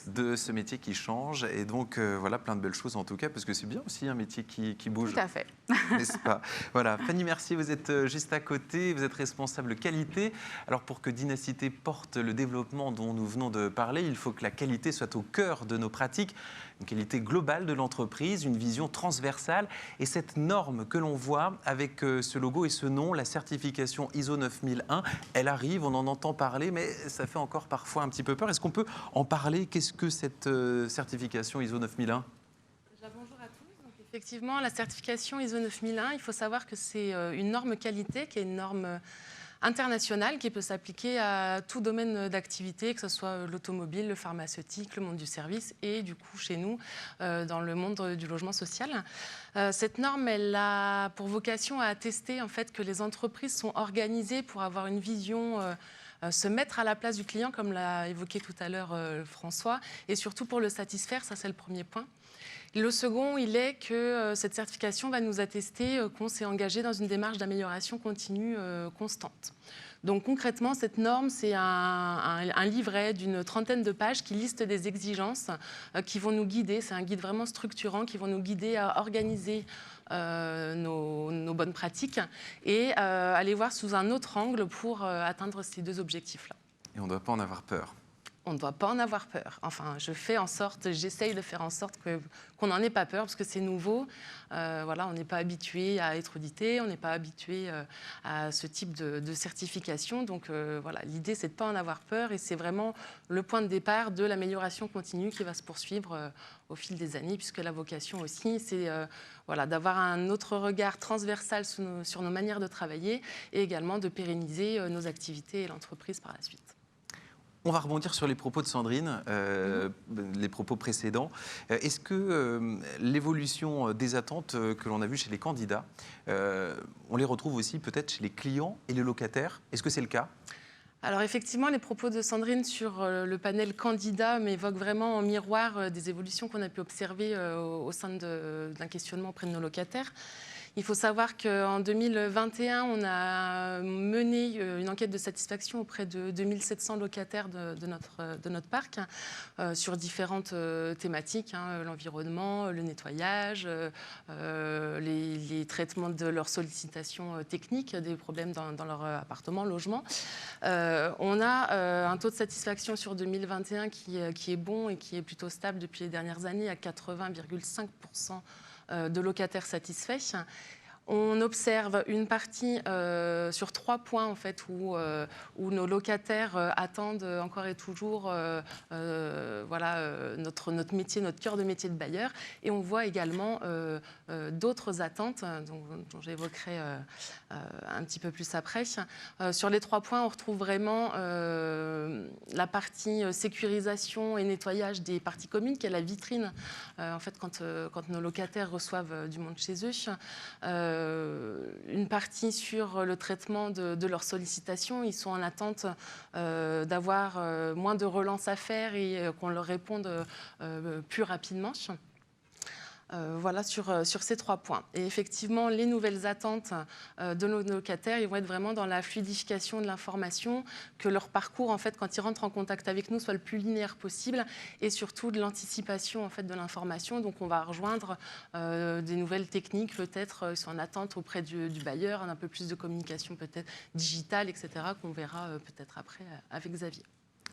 de ce métier qui change. Et donc, voilà, plein de belles choses en tout cas, parce que c'est bien aussi un métier qui bouge. Tout à fait. N'est-ce pas ? Voilà. Fanny Mercier, vous êtes juste à côté, vous êtes responsable qualité. Alors, pour que Dynacité porte le développement dont nous venons de parler, il faut que la qualité soit au cœur de nos pratiques. Une qualité globale de l'entreprise, une vision transversale. Et cette norme que l'on voit avec ce logo et ce nom, la certification ISO 9001, elle arrive, on en entend parler, mais ça fait encore parfois un petit peu peur. Est-ce qu'on peut en parler ? Qu'est-ce que cette certification ISO 9001 ? Bonjour à tous. Donc, effectivement, la certification ISO 9001, il faut savoir que c'est une norme qualité qui est une norme internationale qui peut s'appliquer à tout domaine d'activité, que ce soit l'automobile, le pharmaceutique, le monde du service et du coup chez nous dans le monde du logement social. Cette norme, elle a pour vocation à attester en fait que les entreprises sont organisées pour avoir une vision se mettre à la place du client, comme l'a évoqué tout à l'heure François, et surtout pour le satisfaire, ça c'est le premier point. Le second, il est que cette certification va nous attester qu'on s'est engagé dans une démarche d'amélioration continue constante. Donc concrètement, cette norme, c'est un livret d'une trentaine de pages qui liste des exigences qui vont nous guider. C'est un guide vraiment structurant qui vont nous guider à organiser nos bonnes pratiques et aller voir sous un autre angle pour atteindre ces deux objectifs-là. Et on ne doit pas en avoir peur. On ne doit pas en avoir peur. Enfin, j'essaye de faire en sorte qu'on n'en ait pas peur parce que c'est nouveau. Voilà, on n'est pas habitué à être audité, on n'est pas habitué à ce type de certification. Donc voilà, l'idée, c'est de ne pas en avoir peur et c'est vraiment le point de départ de l'amélioration continue qui va se poursuivre au fil des années, puisque la vocation aussi, c'est voilà, d'avoir un autre regard transversal sur nos manières de travailler et également de pérenniser nos activités et l'entreprise par la suite. On va rebondir sur les propos de Sandrine, les propos précédents. Est-ce que l'évolution des attentes que l'on a vues chez les candidats, on les retrouve aussi peut-être chez les clients et les locataires ? Est-ce que c'est le cas ? Alors effectivement, les propos de Sandrine sur le panel candidat m'évoquent vraiment en miroir des évolutions qu'on a pu observer au sein d'un questionnement auprès de nos locataires. Il faut savoir qu'en 2021, on a mené une enquête de satisfaction auprès de 2700 locataires de notre parc sur différentes thématiques, l'environnement, le nettoyage, les traitements de leurs sollicitations techniques, des problèmes dans leur appartement, logement. On a un taux de satisfaction sur 2021 qui est bon et qui est plutôt stable depuis les dernières années à 80,5% de locataires satisfaits. On observe une partie sur 3 points en fait, où nos locataires attendent encore et toujours notre métier, notre cœur de métier de bailleur. Et on voit également d'autres attentes dont j'évoquerai un petit peu plus après. Sur les 3 points, on retrouve vraiment la partie sécurisation et nettoyage des parties communes, qui est la vitrine en fait, quand nos locataires reçoivent du monde chez eux. Une partie sur le traitement de leurs sollicitations. Ils sont en attente d'avoir moins de relances à faire et qu'on leur réponde plus rapidement. Voilà sur ces 3 points. Et effectivement, les nouvelles attentes de nos locataires, ils vont être vraiment dans la fluidification de l'information, que leur parcours, en fait, quand ils rentrent en contact avec nous, soit le plus linéaire possible, et surtout de l'anticipation en fait, de l'information. Donc on va rejoindre des nouvelles techniques, peut-être, ils sont en attente auprès du bailleur, un peu plus de communication peut-être digitale, etc., qu'on verra peut-être après avec Xavier.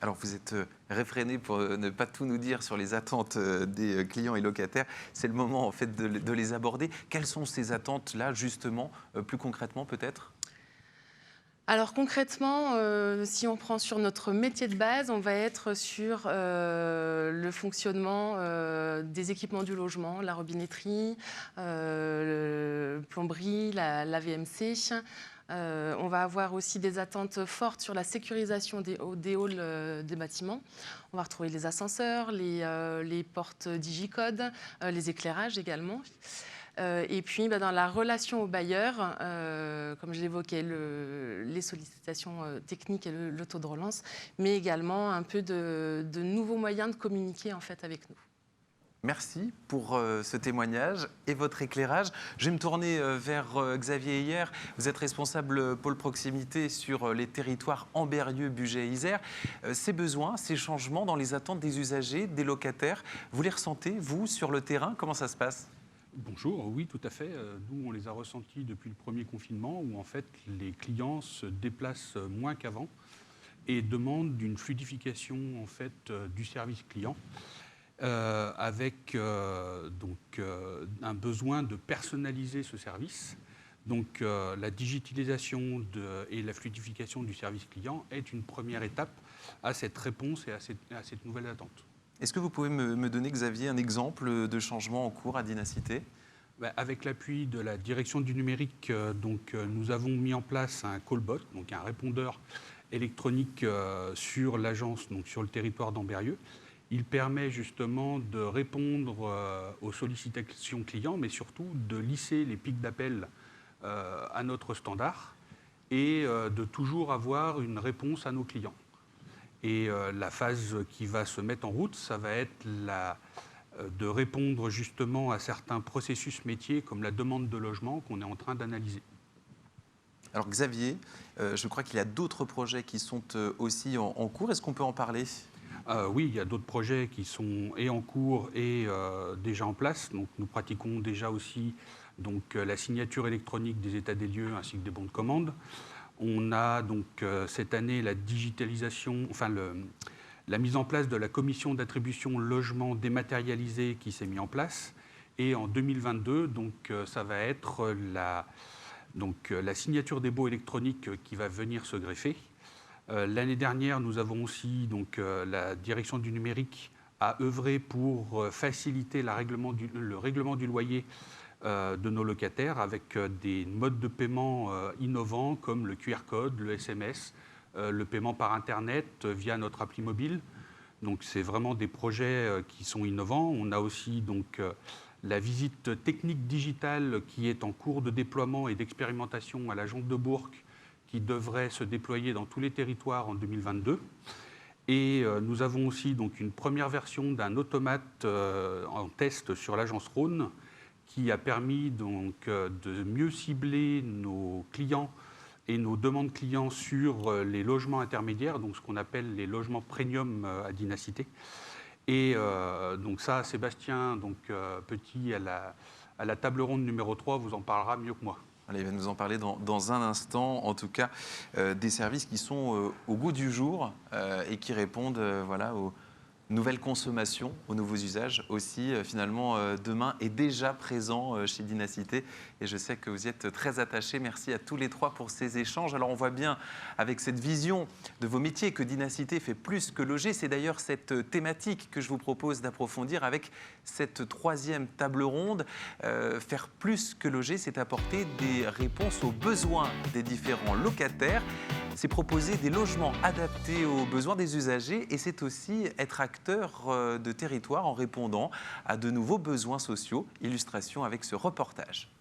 Alors, vous êtes réfréné pour ne pas tout nous dire sur les attentes des clients et locataires. C'est le moment, en fait, de les aborder. Quelles sont ces attentes-là, justement, plus concrètement, peut-être ? Alors concrètement, si on prend sur notre métier de base, on va être sur le fonctionnement des équipements du logement, la robinetterie, la plomberie, la VMC. On va avoir aussi des attentes fortes sur la sécurisation des halls des bâtiments. On va retrouver les ascenseurs, les portes digicode, les éclairages également. Et puis, dans la relation au bailleur, comme je l'évoquais, les sollicitations techniques et le taux de relance, mais également un peu de nouveaux moyens de communiquer en fait, avec nous. Merci pour ce témoignage et votre éclairage. Je vais me tourner vers Xavier Heyer. Vous êtes responsable pôle proximité sur les territoires Ambérieu, Bugey et Isère. Ces besoins, ces changements dans les attentes des usagers, des locataires, vous les ressentez, vous, sur le terrain? Comment ça se passe? Bonjour, oui, tout à fait. Nous, on les a ressentis depuis le premier confinement, où en fait, les clients se déplacent moins qu'avant et demandent une fluidification en fait, du service client. Avec un besoin de personnaliser ce service. Donc la digitalisation et la fluidification du service client est une première étape à cette réponse et à cette nouvelle attente. Est-ce que vous pouvez me donner, Xavier, un exemple de changement en cours à Dynacité ? Avec l'appui de la direction du numérique, nous avons mis en place un callbot, donc un répondeur électronique sur l'agence, donc sur le territoire d'Ambérieu. Il permet justement de répondre aux sollicitations clients, mais surtout de lisser les pics d'appel à notre standard et de toujours avoir une réponse à nos clients. Et la phase qui va se mettre en route, ça va être de répondre justement à certains processus métiers comme la demande de logement qu'on est en train d'analyser. Alors Xavier, je crois qu'il y a d'autres projets qui sont aussi en cours. Est-ce qu'on peut en parler ? Oui, il y a d'autres projets qui sont en cours et déjà en place. Donc, nous pratiquons déjà aussi la signature électronique des états des lieux ainsi que des bons de commande. On a cette année la digitalisation, la mise en place de la commission d'attribution logement dématérialisée qui s'est mise en place. Et en 2022, ça va être la signature des baux électroniques qui va venir se greffer. L'année dernière, nous avons aussi, la direction du numérique a œuvré pour faciliter le règlement du loyer de nos locataires avec des modes de paiement innovants comme le QR code, le SMS, le paiement par Internet via notre appli mobile. Donc, c'est vraiment des projets qui sont innovants. On a aussi la visite technique digitale qui est en cours de déploiement et d'expérimentation à l'agence de Bourg, qui devrait se déployer dans tous les territoires en 2022. Et nous avons aussi une première version d'un automate en test sur l'agence Rhône qui a permis de mieux cibler nos clients et nos demandes clients sur les logements intermédiaires, donc ce qu'on appelle les logements premium à Dynacité. Et ça, Sébastien Petit, à la table ronde numéro 3, vous en parlera mieux que moi. Allez, il va nous en parler dans un instant, en tout cas, des services qui sont au goût du jour et qui répondent nouvelle consommation, aux nouveaux usages aussi, finalement, demain est déjà présent chez Dynacité. Et je sais que vous y êtes très attachés. Merci à tous les trois pour ces échanges. Alors, on voit bien, avec cette vision de vos métiers, que Dynacité fait plus que loger. C'est d'ailleurs cette thématique que je vous propose d'approfondir avec cette troisième table ronde. Faire plus que loger, c'est apporter des réponses aux besoins des différents locataires. C'est proposer des logements adaptés aux besoins des usagers et c'est aussi être acteur de territoire en répondant à de nouveaux besoins sociaux. Illustration avec ce reportage.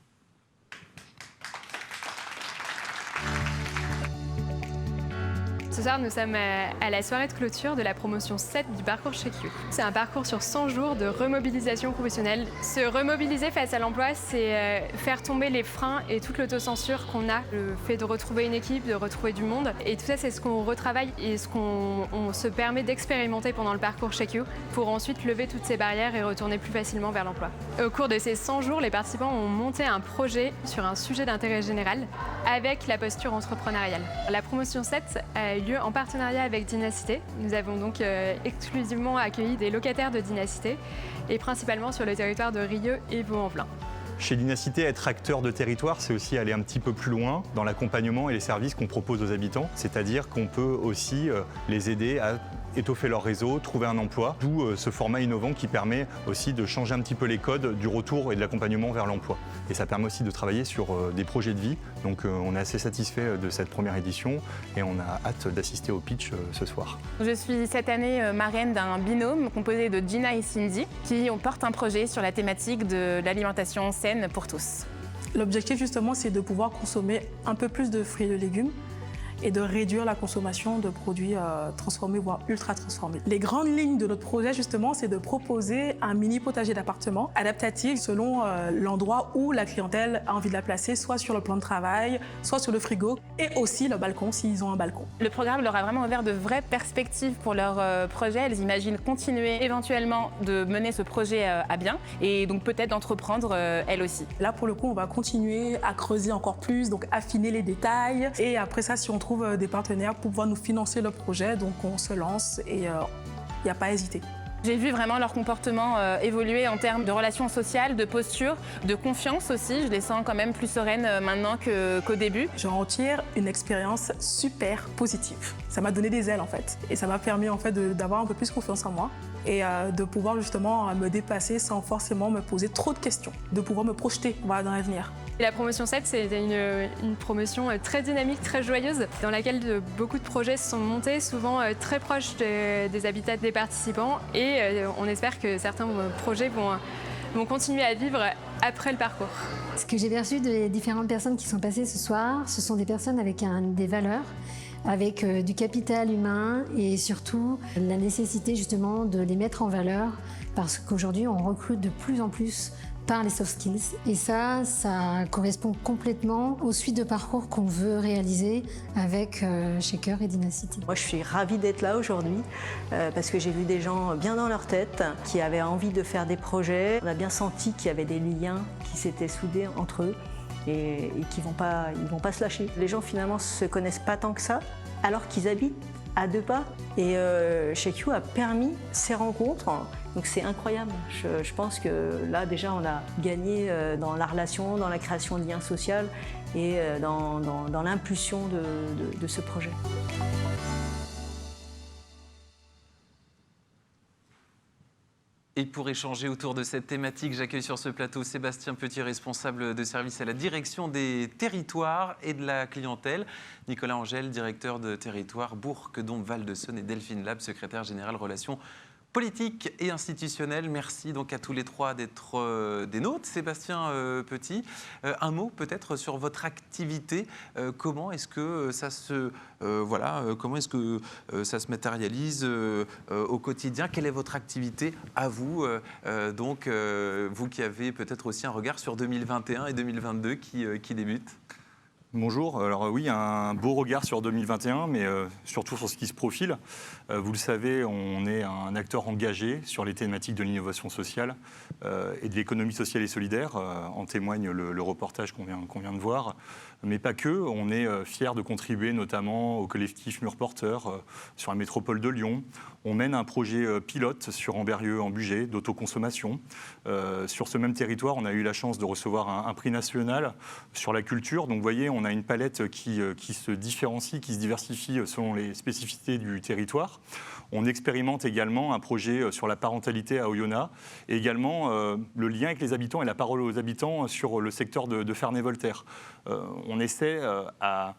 Ce soir, nous sommes à la soirée de clôture de la promotion 7 du parcours Chec'You. C'est un parcours sur 100 jours de remobilisation professionnelle. Se remobiliser face à l'emploi, c'est faire tomber les freins et toute l'autocensure qu'on a. Le fait de retrouver une équipe, de retrouver du monde. Et tout ça, c'est ce qu'on retravaille et ce qu'on se permet d'expérimenter pendant le parcours Chec'You pour ensuite lever toutes ces barrières et retourner plus facilement vers l'emploi. Au cours de ces 100 jours, les participants ont monté un projet sur un sujet d'intérêt général avec la posture entrepreneuriale. La promotion 7 a eu lieu en partenariat avec Dynacité. Nous avons donc exclusivement accueilli des locataires de Dynacité et principalement sur le territoire de Rieux et Vaux-en-Velin. Chez Dynacité, être acteur de territoire, c'est aussi aller un petit peu plus loin dans l'accompagnement et les services qu'on propose aux habitants. C'est-à-dire qu'on peut aussi les aider à étoffer leur réseau, trouver un emploi, d'où ce format innovant qui permet aussi de changer un petit peu les codes du retour et de l'accompagnement vers l'emploi. Et ça permet aussi de travailler sur des projets de vie. Donc on est assez satisfait de cette première édition et on a hâte d'assister au pitch ce soir. Je suis cette année marraine d'un binôme composé de Gina et Cindy qui portent un projet sur la thématique de l'alimentation saine pour tous. L'objectif justement, c'est de pouvoir consommer un peu plus de fruits et de légumes et de réduire la consommation de produits transformés, voire ultra transformés. Les grandes lignes de notre projet, justement, c'est de proposer un mini potager d'appartement adaptatif selon l'endroit où la clientèle a envie de la placer, soit sur le plan de travail, soit sur le frigo, et aussi le balcon, s'ils ont un balcon. Le programme leur a vraiment ouvert de vraies perspectives pour leur projet. Elles imaginent continuer éventuellement de mener ce projet à bien et donc peut-être d'entreprendre elles aussi. Là, pour le coup, on va continuer à creuser encore plus, donc affiner les détails. Et après ça, si on trouve des partenaires pour pouvoir nous financer le projet, donc on se lance et il n'y a pas à hésiter. J'ai vu vraiment leur comportement évoluer en termes de relations sociales, de posture, de confiance aussi. Je les sens quand même plus sereines maintenant qu'au début. J'en retire une expérience super positive. Ça m'a donné des ailes en fait. Et ça m'a permis en fait d'avoir un peu plus confiance en moi et de pouvoir justement me dépasser sans forcément me poser trop de questions, de pouvoir me projeter dans l'avenir. La promotion 7, c'était une promotion très dynamique, très joyeuse, dans laquelle beaucoup de projets se sont montés, souvent très proches des habitats des participants. Et on espère que certains projets vont continuer à vivre après le parcours. Ce que j'ai perçu des différentes personnes qui sont passées ce soir, ce sont des personnes avec des valeurs, avec du capital humain et surtout la nécessité justement de les mettre en valeur parce qu'aujourd'hui on recrute de plus en plus par les soft skills. Et ça correspond complètement aux suites de parcours qu'on veut réaliser avec Shaker et Dynacity. Moi, je suis ravie d'être là aujourd'hui parce que j'ai vu des gens bien dans leur tête qui avaient envie de faire des projets. On a bien senti qu'il y avait des liens qui s'étaient soudés entre eux et qui vont pas se lâcher. Les gens, finalement, se connaissent pas tant que ça alors qu'ils habitent à 2 pas. Et Chec'You a permis ces rencontres. Donc c'est incroyable. Je pense que là, déjà, on a gagné dans la relation, dans la création de liens sociaux et dans l'impulsion de ce projet. Et pour échanger autour de cette thématique, j'accueille sur ce plateau Sébastien Petit, responsable de service à la direction des territoires et de la clientèle, Nicolas Angel, directeur de territoire Bourg-Dombes-Val-de-Saône et Delphine Lab, secrétaire générale relations politique et institutionnelle. Merci donc à tous les trois d'être des nôtres. Sébastien Petit, un mot peut-être sur votre activité. Comment est-ce que ça se comment est-ce que ça se matérialise au quotidien? Quelle est votre activité à vous donc vous qui avez peut-être aussi un regard sur 2021 et 2022 qui débutent. Bonjour, alors oui, un beau regard sur 2021, mais surtout sur ce qui se profile. Vous le savez, on est un acteur engagé sur les thématiques de l'innovation sociale et de l'économie sociale et solidaire. En témoigne le reportage qu'on vient de voir. Mais pas que, on est fiers de contribuer notamment au collectif Mur Porteur sur la métropole de Lyon. on mène un projet pilote sur Ambérieu en Bugey d'autoconsommation. Sur ce même territoire, on a eu la chance de recevoir un prix national sur la culture. Donc vous voyez, on a une palette qui se différencie, qui se diversifie selon les spécificités du territoire. On expérimente également un projet sur la parentalité à Oyonnax et également le lien avec les habitants et la parole aux habitants sur le secteur de Ferney-Voltaire. On essaie à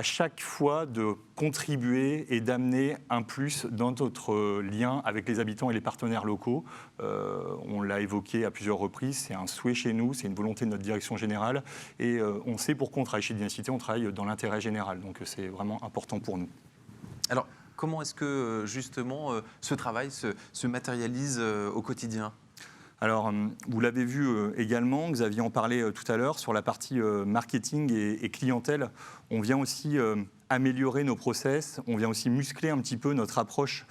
chaque fois de contribuer et d'amener un plus dans notre lien avec les habitants et les partenaires locaux. On l'a évoqué à plusieurs reprises, c'est un souhait chez nous, c'est une volonté de notre direction générale et on sait pourquoi on travaille chez Dynacité, on travaille dans l'intérêt général, donc c'est vraiment important pour nous. Alors, comment est-ce que justement ce travail se matérialise au quotidien ? Alors, vous l'avez vu également, Xavier en parlait tout à l'heure, sur la partie marketing et clientèle, on vient aussi améliorer nos process, on vient aussi muscler un petit peu notre approche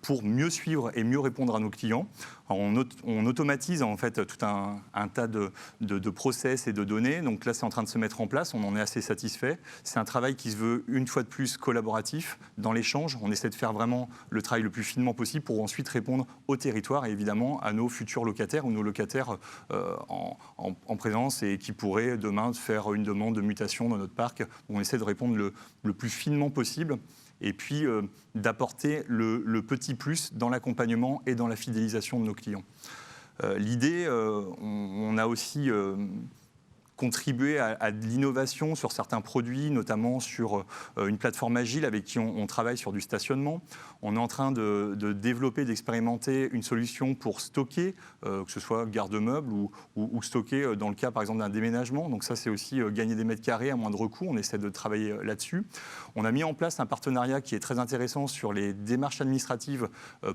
pour mieux suivre et mieux répondre à nos clients. On automatise en fait tout un tas de process et de données, donc là c'est en train de se mettre en place, on en est assez satisfait. C'est un travail qui se veut une fois de plus collaboratif, dans l'échange, on essaie de faire vraiment le travail le plus finement possible pour ensuite répondre au territoire et évidemment à nos futurs locataires ou nos locataires en présence et qui pourraient demain faire une demande de mutation dans notre parc. On essaie de répondre le plus finement possible et puis d'apporter le petit plus dans l'accompagnement et dans la fidélisation de nos clients. L'idée, on a aussi contribué à de l'innovation sur certains produits, notamment sur une plateforme agile avec qui on travaille sur du stationnement. On est en train de développer, d'expérimenter une solution pour stocker, que ce soit garde-meubles ou stocker dans le cas, par exemple, d'un déménagement. Donc ça, c'est aussi gagner des mètres carrés à moindre coût. On essaie de travailler là-dessus. On a mis en place un partenariat qui est très intéressant sur les démarches administratives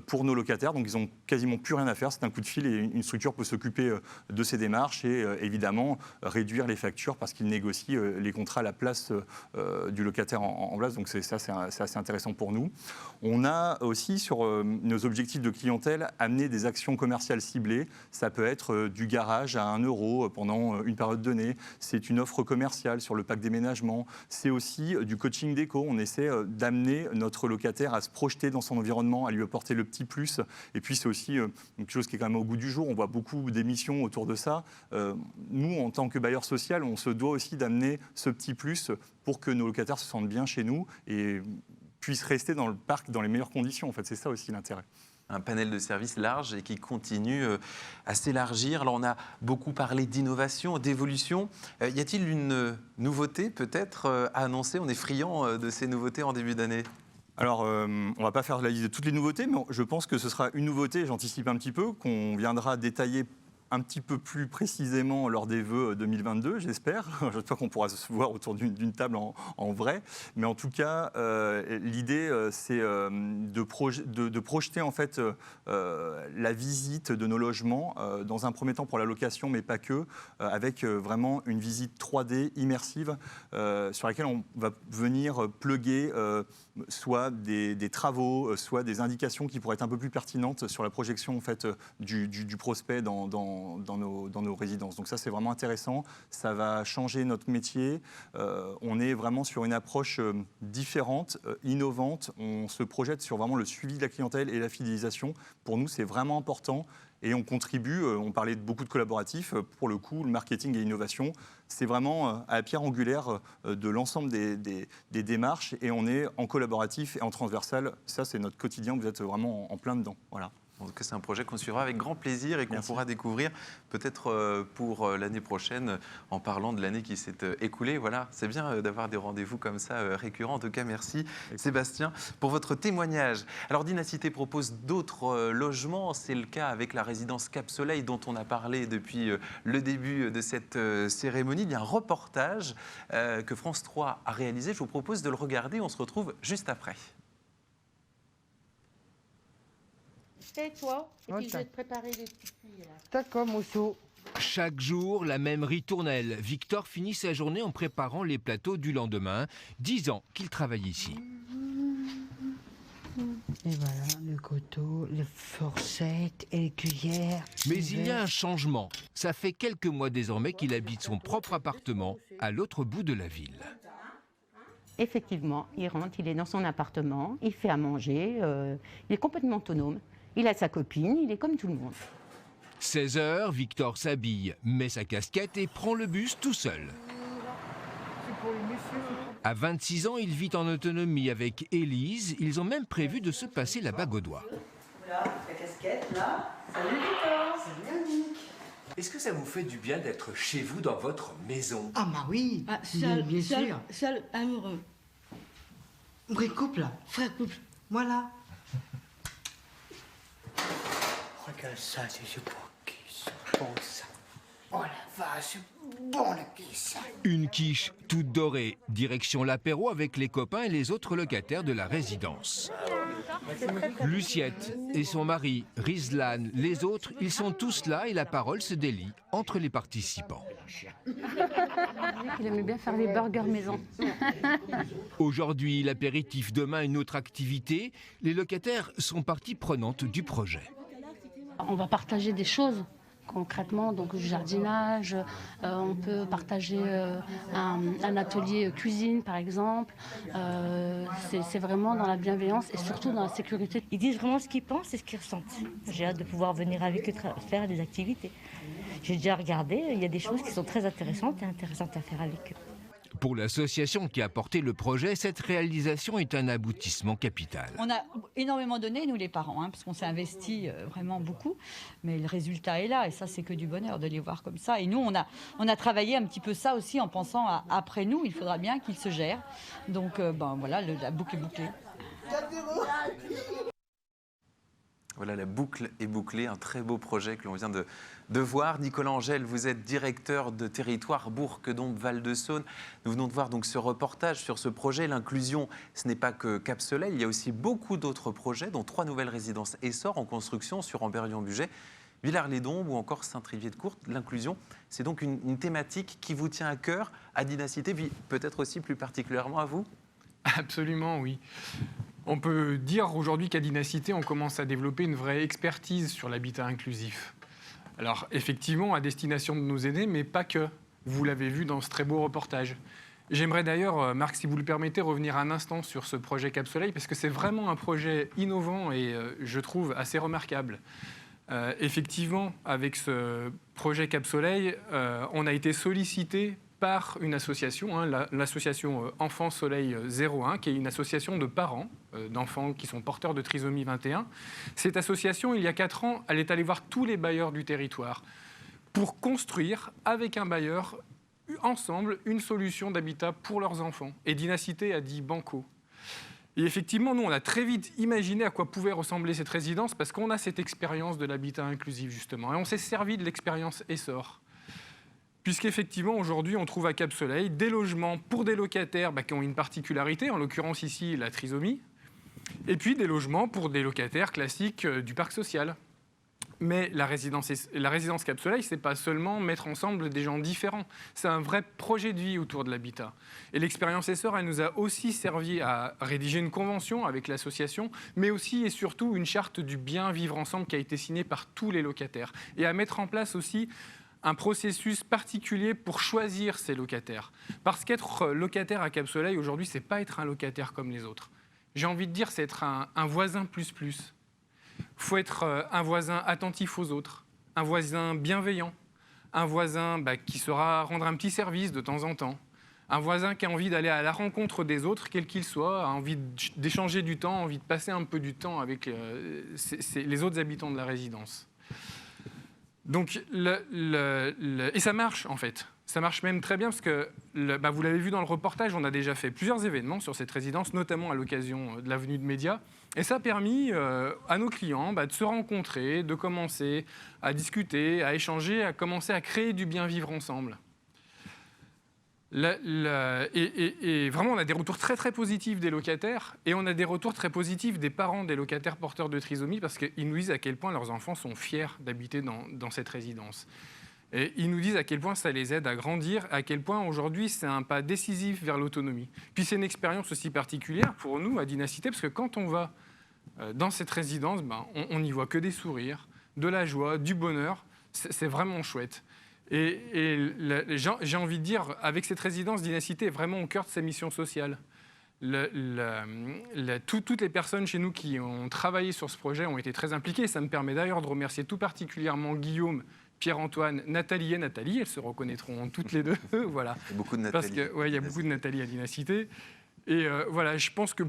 pour nos locataires. Donc ils n'ont quasiment plus rien à faire. C'est un coup de fil et une structure peut s'occuper de ces démarches et évidemment réduire les factures parce qu'ils négocient les contrats à la place du locataire en place. Donc c'est assez intéressant pour nous. On a aussi, sur nos objectifs de clientèle, amené des actions commerciales ciblées. Ça peut être du garage à 1 € pendant une période donnée. C'est une offre commerciale sur le pack déménagement. C'est aussi du coaching déco. On essaie d'amener notre locataire à se projeter dans son environnement, à lui apporter le petit plus. Et puis, c'est aussi quelque chose qui est quand même au goût du jour. On voit beaucoup d'émissions autour de ça. Nous, en tant que bailleur social, on se doit aussi d'amener ce petit plus pour que nos locataires se sentent bien chez nous et puissent rester dans le parc dans les meilleures conditions. En fait, c'est ça aussi l'intérêt. Un panel de services large et qui continue à s'élargir. Alors, on a beaucoup parlé d'innovation, d'évolution. Y a-t-il une nouveauté peut-être à annoncer ? On est friand de ces nouveautés en début d'année. Alors, on ne va pas faire la liste de toutes les nouveautés, mais je pense que ce sera une nouveauté, j'anticipe un petit peu, qu'on viendra détailler un petit peu plus précisément lors des vœux 2022, j'espère. J'espère qu'on pourra se voir autour d'une table en vrai. Mais en tout cas, l'idée, c'est de projeter en fait la visite de nos logements, dans un premier temps pour la location, mais pas que, avec vraiment une visite 3D immersive sur laquelle on va venir plugger soit des travaux, soit des indications qui pourraient être un peu plus pertinentes sur la projection en fait, du prospect dans nos résidences. Donc ça, c'est vraiment intéressant. Ça va changer notre métier. On est vraiment sur une approche différente, innovante. On se projette sur vraiment le suivi de la clientèle et la fidélisation. Pour nous, c'est vraiment important. Et on contribue, on parlait de beaucoup de collaboratifs, pour le coup, le marketing et l'innovation, c'est vraiment à la pierre angulaire de l'ensemble des démarches et on est en collaboratif et en transversal. Ça, c'est notre quotidien, vous êtes vraiment en plein dedans. Voilà. En tout cas, c'est un projet qu'on suivra avec grand plaisir et qu'on pourra découvrir peut-être pour l'année prochaine en parlant de l'année qui s'est écoulée. Voilà, c'est bien d'avoir des rendez-vous comme ça récurrents. En tout cas, merci Sébastien pour votre témoignage. Alors, Dynacité propose d'autres logements. C'est le cas avec la résidence Cap Soleil dont on a parlé depuis le début de cette cérémonie. Il y a un reportage que France 3 a réalisé. Je vous propose de le regarder. On se retrouve juste après. Tais-toi, et puis je vais te préparer les petites filles là. D'accord, Mousseau. Chaque jour, la même ritournelle. Victor finit sa journée en préparant les plateaux du lendemain. 10 ans qu'il travaille ici. Et voilà, le couteau, les fourchettes et les cuillères. Mais il y a un changement. Ça fait quelques mois désormais qu'il habite son propre appartement à l'autre bout de la ville. Effectivement, il rentre, il est dans son appartement, il fait à manger, il est complètement autonome. Il a sa copine, il est comme tout le monde. 16 h, Victor s'habille, met sa casquette et prend le bus tout seul. À 26 ans, il vit en autonomie avec Élise. Ils ont même prévu de se passer la bague au doigt. Voilà, la casquette, là. Salut Victor. Salut Annick. Est-ce que ça vous fait du bien d'être chez vous dans votre maison? Ah bah oui, bien sûr. Seul, amoureux. Vrai couple, frère couple, voilà. Regarde ça, c'est pour qui ça? Bon ça. Oh la vache, bon le kiss. Une quiche toute dorée, direction l'apéro avec les copains et les autres locataires de la résidence. Luciette et son mari, Rizlan, les autres, ils sont tous là et la parole se délie entre les participants. Il aimait bien faire les burgers maison. Aujourd'hui, l'apéritif, demain une autre activité. Les locataires sont partie prenante du projet. On va partager des choses. Concrètement, donc du jardinage, on peut partager un atelier cuisine par exemple. C'est vraiment dans la bienveillance et surtout dans la sécurité. Ils disent vraiment ce qu'ils pensent et ce qu'ils ressentent. J'ai hâte de pouvoir venir avec eux faire des activités. J'ai déjà regardé, il y a des choses qui sont très intéressantes et intéressantes à faire avec eux. Pour l'association qui a porté le projet, cette réalisation est un aboutissement capital. On a énormément donné, nous les parents, parce qu'on s'est investi vraiment beaucoup. Mais le résultat est là et ça, c'est que du bonheur de les voir comme ça. Et nous, on a travaillé un petit peu ça aussi en pensant à après nous, il faudra bien qu'ils se gèrent. Donc voilà, la boucle est bouclée. Voilà, la boucle est bouclée, un très beau projet que l'on vient de voir. Nicolas Angèle, vous êtes directeur de territoire Bourg-Quedon-Val-de-Saône. Nous venons de voir donc ce reportage sur ce projet. L'inclusion, ce n'est pas que Cap Soleil, il y a aussi beaucoup d'autres projets, dont 3 nouvelles résidences Essor en construction sur Amberieu-en-Bugey, Villars-les-Dombes ou encore Saint-Trivier-de-Courte. L'inclusion, c'est donc une thématique qui vous tient à cœur, à Dynacité, peut-être aussi plus particulièrement à vous? Absolument, oui. On peut dire aujourd'hui qu'à Dynacité, on commence à développer une vraie expertise sur l'habitat inclusif. Alors effectivement, à destination de nos aînés, mais pas que. Vous l'avez vu dans ce très beau reportage. J'aimerais d'ailleurs, Marc, si vous le permettez, revenir un instant sur ce projet Cap Soleil, parce que c'est vraiment un projet innovant et, je trouve, assez remarquable. Effectivement, avec ce projet Cap Soleil, on a été sollicité par une association, l'association Enfants Soleil 01, qui est une association de parents d'enfants qui sont porteurs de trisomie 21. Cette association, il y a 4 ans, elle est allée voir tous les bailleurs du territoire pour construire, avec un bailleur, ensemble, une solution d'habitat pour leurs enfants. Et Dynacité a dit banco. Et effectivement, nous, on a très vite imaginé à quoi pouvait ressembler cette résidence parce qu'on a cette expérience de l'habitat inclusif, justement. Et on s'est servi de l'expérience Essor. Puisqu'effectivement, aujourd'hui, on trouve à Cap Soleil des logements pour des locataires qui ont une particularité, en l'occurrence ici, la trisomie, et puis des logements pour des locataires classiques du parc social. Mais la résidence Cap Soleil, ce n'est pas seulement mettre ensemble des gens différents, c'est un vrai projet de vie autour de l'habitat. Et l'expérience Essor, elle nous a aussi servi à rédiger une convention avec l'association, mais aussi et surtout une charte du bien vivre ensemble qui a été signée par tous les locataires, et à mettre en place aussi un processus particulier pour choisir ses locataires. Parce qu'être locataire à Cap Soleil, aujourd'hui, ce n'est pas être un locataire comme les autres. J'ai envie de dire, c'est être un voisin plus. Il faut être un voisin attentif aux autres, un voisin bienveillant, un voisin qui saura rendre un petit service de temps en temps, un voisin qui a envie d'aller à la rencontre des autres, quel qu'il soit, a envie d'échanger du temps, a envie de passer un peu du temps avec les autres habitants de la résidence. Donc, et ça marche en fait. Ça marche même très bien parce que, vous l'avez vu dans le reportage, on a déjà fait plusieurs événements sur cette résidence, notamment à l'occasion de l'avenue de Média. Et ça a permis à nos clients de se rencontrer, de commencer à discuter, à échanger, à commencer à créer du bien vivre ensemble. Et vraiment, on a des retours très, très positifs des locataires et on a des retours très positifs des parents des locataires porteurs de trisomie parce qu'ils nous disent à quel point leurs enfants sont fiers d'habiter dans cette résidence. Et ils nous disent à quel point ça les aide à grandir, à quel point aujourd'hui c'est un pas décisif vers l'autonomie. Puis c'est une expérience aussi particulière pour nous à Dynacité parce que quand on va dans cette résidence, on n'y voit que des sourires, de la joie, du bonheur. C'est vraiment chouette. Et j'ai envie de dire, avec cette résidence, Dynacité est vraiment au cœur de sa mission sociale. toutes les personnes chez nous qui ont travaillé sur ce projet ont été très impliquées. Ça me permet d'ailleurs de remercier tout particulièrement Guillaume, Pierre-Antoine, Nathalie et Nathalie. Elles se reconnaîtront toutes les deux. Voilà. Il y a beaucoup de Nathalie. Parce que, il y a beaucoup de Nathalie à Dynacité. Et voilà, je pense que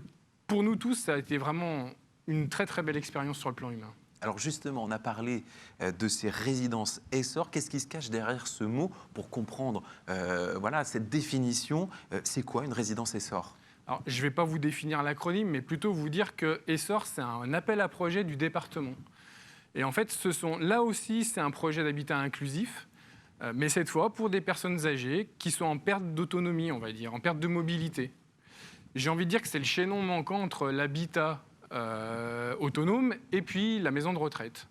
pour nous tous, ça a été vraiment une très très belle expérience sur le plan humain. Alors justement, on a parlé de ces résidences Essor. Qu'est-ce qui se cache derrière ce mot pour comprendre voilà, cette définition? C'est quoi une résidence Essor? Alors, je ne vais pas vous définir l'acronyme, mais plutôt vous dire que Essor, c'est un appel à projet du département. Et en fait, là aussi, c'est un projet d'habitat inclusif, mais cette fois pour des personnes âgées qui sont en perte d'autonomie, on va dire, en perte de mobilité. J'ai envie de dire que c'est le chaînon manquant entre l'habitat autonome et puis la maison de retraite.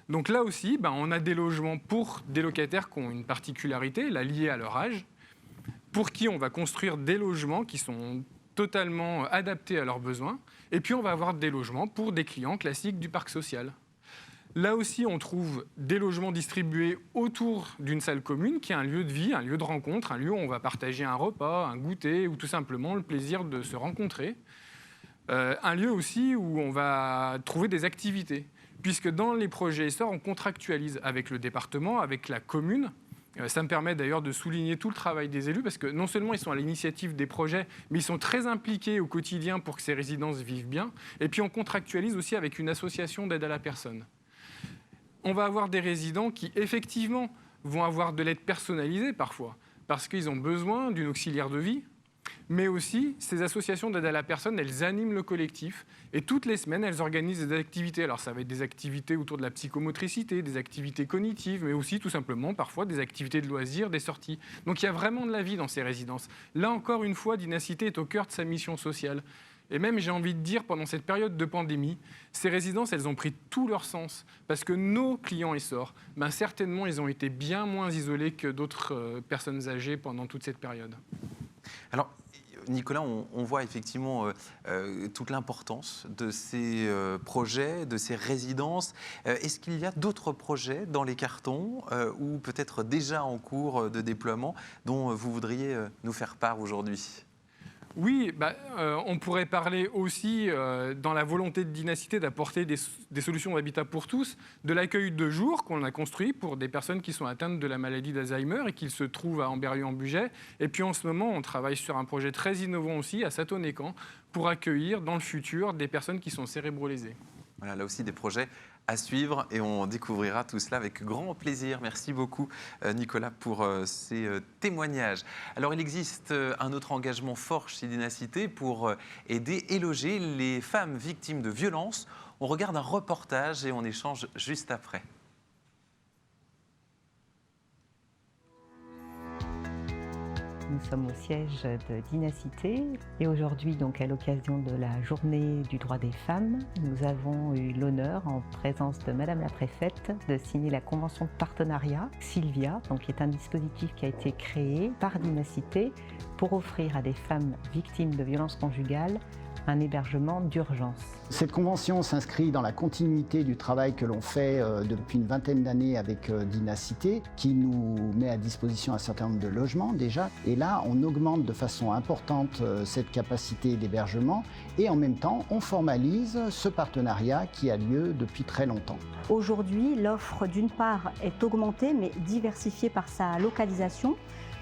Donc là aussi, on a des logements pour des locataires qui ont une particularité, là, liée à leur âge, pour qui on va construire des logements qui sont totalement adaptés à leurs besoins. Et puis on va avoir des logements pour des clients classiques du parc social. Là aussi, on trouve des logements distribués autour d'une salle commune qui est un lieu de vie, un lieu de rencontre, un lieu où on va partager un repas, un goûter ou tout simplement le plaisir de se rencontrer. Un lieu aussi où on va trouver des activités, puisque dans les projets Essor, on contractualise avec le département, avec la commune. Ça me permet d'ailleurs de souligner tout le travail des élus, parce que non seulement ils sont à l'initiative des projets, mais ils sont très impliqués au quotidien pour que ces résidences vivent bien. Et puis on contractualise aussi avec une association d'aide à la personne. On va avoir des résidents qui, effectivement, vont avoir de l'aide personnalisée parfois, parce qu'ils ont besoin d'une auxiliaire de vie. Mais aussi, ces associations d'aide à la personne, elles animent le collectif. Et toutes les semaines, elles organisent des activités. Alors, ça va être des activités autour de la psychomotricité, des activités cognitives, mais aussi, tout simplement, parfois, des activités de loisirs, des sorties. Donc, il y a vraiment de la vie dans ces résidences. Là, encore une fois, Dynacité est au cœur de sa mission sociale. Et même, j'ai envie de dire, pendant cette période de pandémie, ces résidences, elles ont pris tout leur sens. Parce que nos clients Essor, certainement, ils ont été bien moins isolés que d'autres personnes âgées pendant toute cette période. Alors, Nicolas, on voit effectivement toute l'importance de ces projets, de ces résidences. Est-ce qu'il y a d'autres projets dans les cartons ou peut-être déjà en cours de déploiement dont vous voudriez nous faire part aujourd'hui ? Oui, on pourrait parler aussi, dans la volonté de Dynacité, d'apporter des solutions d'habitat pour tous, de l'accueil de jour qu'on a construit pour des personnes qui sont atteintes de la maladie d'Alzheimer et qui se trouvent à Amberieu-en-Bugey. Et puis en ce moment, on travaille sur un projet très innovant aussi à Satonécan pour accueillir dans le futur des personnes qui sont cérébro-lésées. Voilà, là aussi des projets à suivre et on découvrira tout cela avec grand plaisir. Merci beaucoup Nicolas pour ces témoignages. Alors il existe un autre engagement fort chez Dynacité pour aider et loger les femmes victimes de violences. On regarde un reportage et on échange juste après. Nous sommes au siège de Dynacité et aujourd'hui, donc à l'occasion de la journée du droit des femmes, nous avons eu l'honneur, en présence de Madame la Préfète, de signer la convention de partenariat Sylvia, donc qui est un dispositif qui a été créé par Dynacité pour offrir à des femmes victimes de violences conjugales un hébergement d'urgence. Cette convention s'inscrit dans la continuité du travail que l'on fait depuis une vingtaine d'années avec Dynacité, qui nous met à disposition un certain nombre de logements déjà. Et là, on augmente de façon importante cette capacité d'hébergement et en même temps, on formalise ce partenariat qui a lieu depuis très longtemps. Aujourd'hui, l'offre d'une part est augmentée mais diversifiée par sa localisation,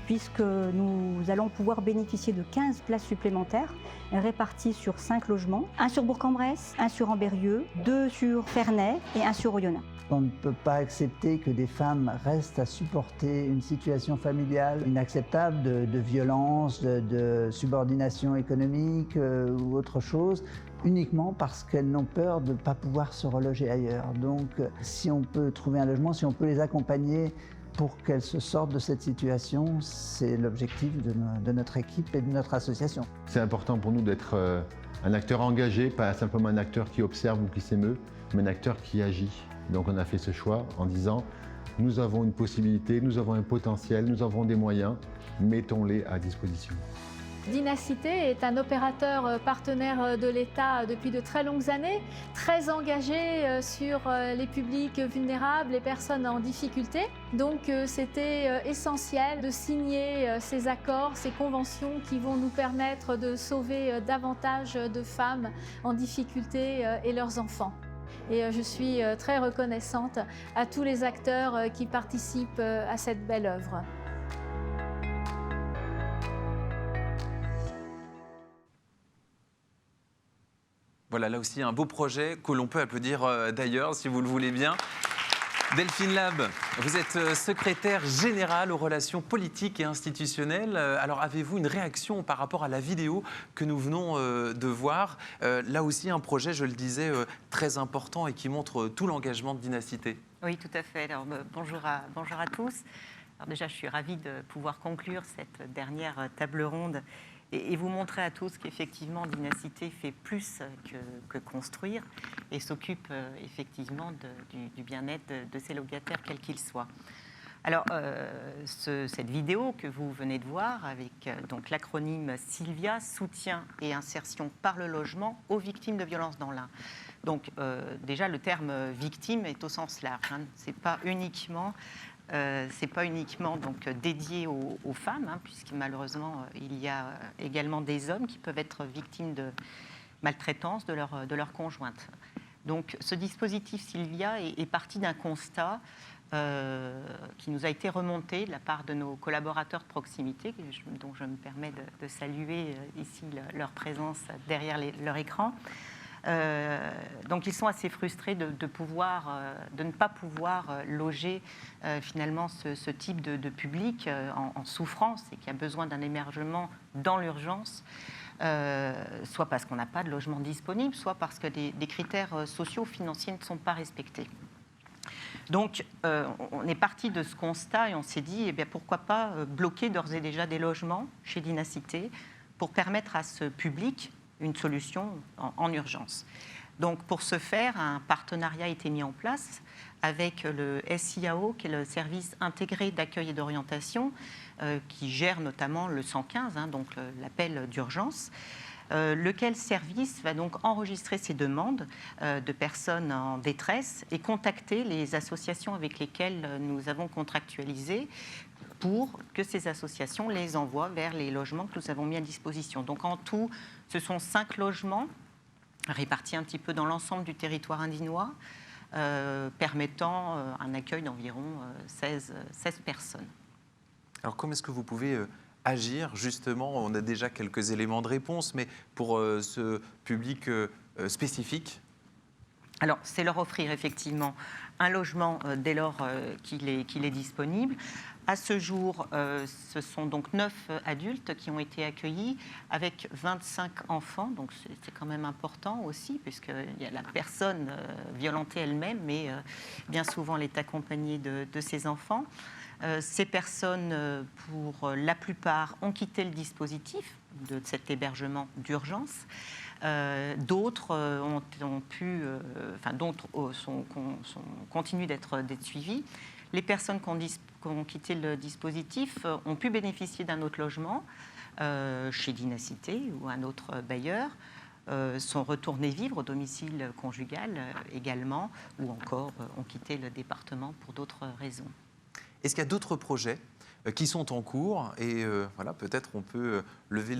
puisque nous allons pouvoir bénéficier de 15 places supplémentaires réparties sur 5 logements, un sur Bourg-en-Bresse, un sur Amberieu, 2 sur Ferney et un sur Oyonnax. On ne peut pas accepter que des femmes restent à supporter une situation familiale inacceptable de violence, de subordination économique ou autre chose, uniquement parce qu'elles n'ont peur de ne pas pouvoir se reloger ailleurs. Donc si on peut trouver un logement, si on peut les accompagner pour qu'elles se sortent de cette situation, c'est l'objectif de notre équipe et de notre association. C'est important pour nous d'être un acteur engagé, pas simplement un acteur qui observe ou qui s'émeut, mais un acteur qui agit. Donc on a fait ce choix en disant, nous avons une possibilité, nous avons un potentiel, nous avons des moyens, mettons-les à disposition. Dynacité est un opérateur partenaire de l'État depuis de très longues années, très engagé sur les publics vulnérables, les personnes en difficulté. Donc c'était essentiel de signer ces accords, ces conventions qui vont nous permettre de sauver davantage de femmes en difficulté et leurs enfants. Et je suis très reconnaissante à tous les acteurs qui participent à cette belle œuvre. Voilà, là aussi, un beau projet que l'on peut applaudir d'ailleurs, si vous le voulez bien. Delphine Lab, vous êtes secrétaire générale aux relations politiques et institutionnelles. Alors, avez-vous une réaction par rapport à la vidéo que nous venons de voir? Là aussi, un projet, je le disais, très important et qui montre tout l'engagement de Dynacité. Oui, tout à fait. Alors, bonjour à tous. Alors déjà, je suis ravie de pouvoir conclure cette dernière table ronde et vous montrer à tous qu'effectivement, Dynacité fait plus que construire et s'occupe effectivement du bien-être de ses locataires, quels qu'ils soient. Alors, cette vidéo que vous venez de voir avec donc l'acronyme SILVIA, soutien et insertion par le logement aux victimes de violences dans l'Ain. Donc, déjà, le terme victime est au sens large. Hein. C'est pas uniquement donc dédié aux femmes, hein, puisque malheureusement, il y a également des hommes qui peuvent être victimes de maltraitance de leur conjointe. Donc, ce dispositif SILVIA est parti d'un constat qui nous a été remonté de la part de nos collaborateurs de proximité, dont je me permets de saluer ici leur présence derrière leur écran. Donc ils sont assez frustrés de ne pas pouvoir loger finalement ce type de public en souffrance et qui a besoin d'un hébergement dans l'urgence, soit parce qu'on n'a pas de logement disponible, soit parce que des critères sociaux financiers ne sont pas respectés. Donc, on est parti de ce constat et on s'est dit, eh bien, pourquoi pas bloquer d'ores et déjà des logements chez Dynacité pour permettre à ce public une solution en urgence. Donc, pour ce faire, un partenariat a été mis en place avec le SIAO, qui est le service intégré d'accueil et d'orientation, qui gère notamment le 115, hein, donc l'appel d'urgence. Lequel service va donc enregistrer ces demandes de personnes en détresse et contacter les associations avec lesquelles nous avons contractualisé pour que ces associations les envoient vers les logements que nous avons mis à disposition. Donc en tout, ce sont 5 logements répartis un petit peu dans l'ensemble du territoire indinois, permettant un accueil d'environ 16 personnes. Alors comment est-ce que vous pouvez agir justement? On a déjà quelques éléments de réponse, mais pour ce public spécifique? Alors, c'est leur offrir effectivement un logement dès lors qu'il est disponible. À ce jour, ce sont donc 9 adultes qui ont été accueillis avec 25 enfants. Donc, c'est quand même important aussi, puisqu'il y a la personne violentée elle-même, mais bien souvent, elle est accompagnée de ses enfants. Ces personnes, pour la plupart, ont quitté le dispositif de cet hébergement d'urgence. D'autres continuent d'être suivies. Les personnes qui ont quitté le dispositif ont pu bénéficier d'un autre logement chez Dynacité ou un autre bailleur, sont retournées vivre au domicile conjugal également, ou encore ont quitté le département pour d'autres raisons. Est-ce qu'il y a d'autres projets qui sont en cours et voilà, peut-être on peut lever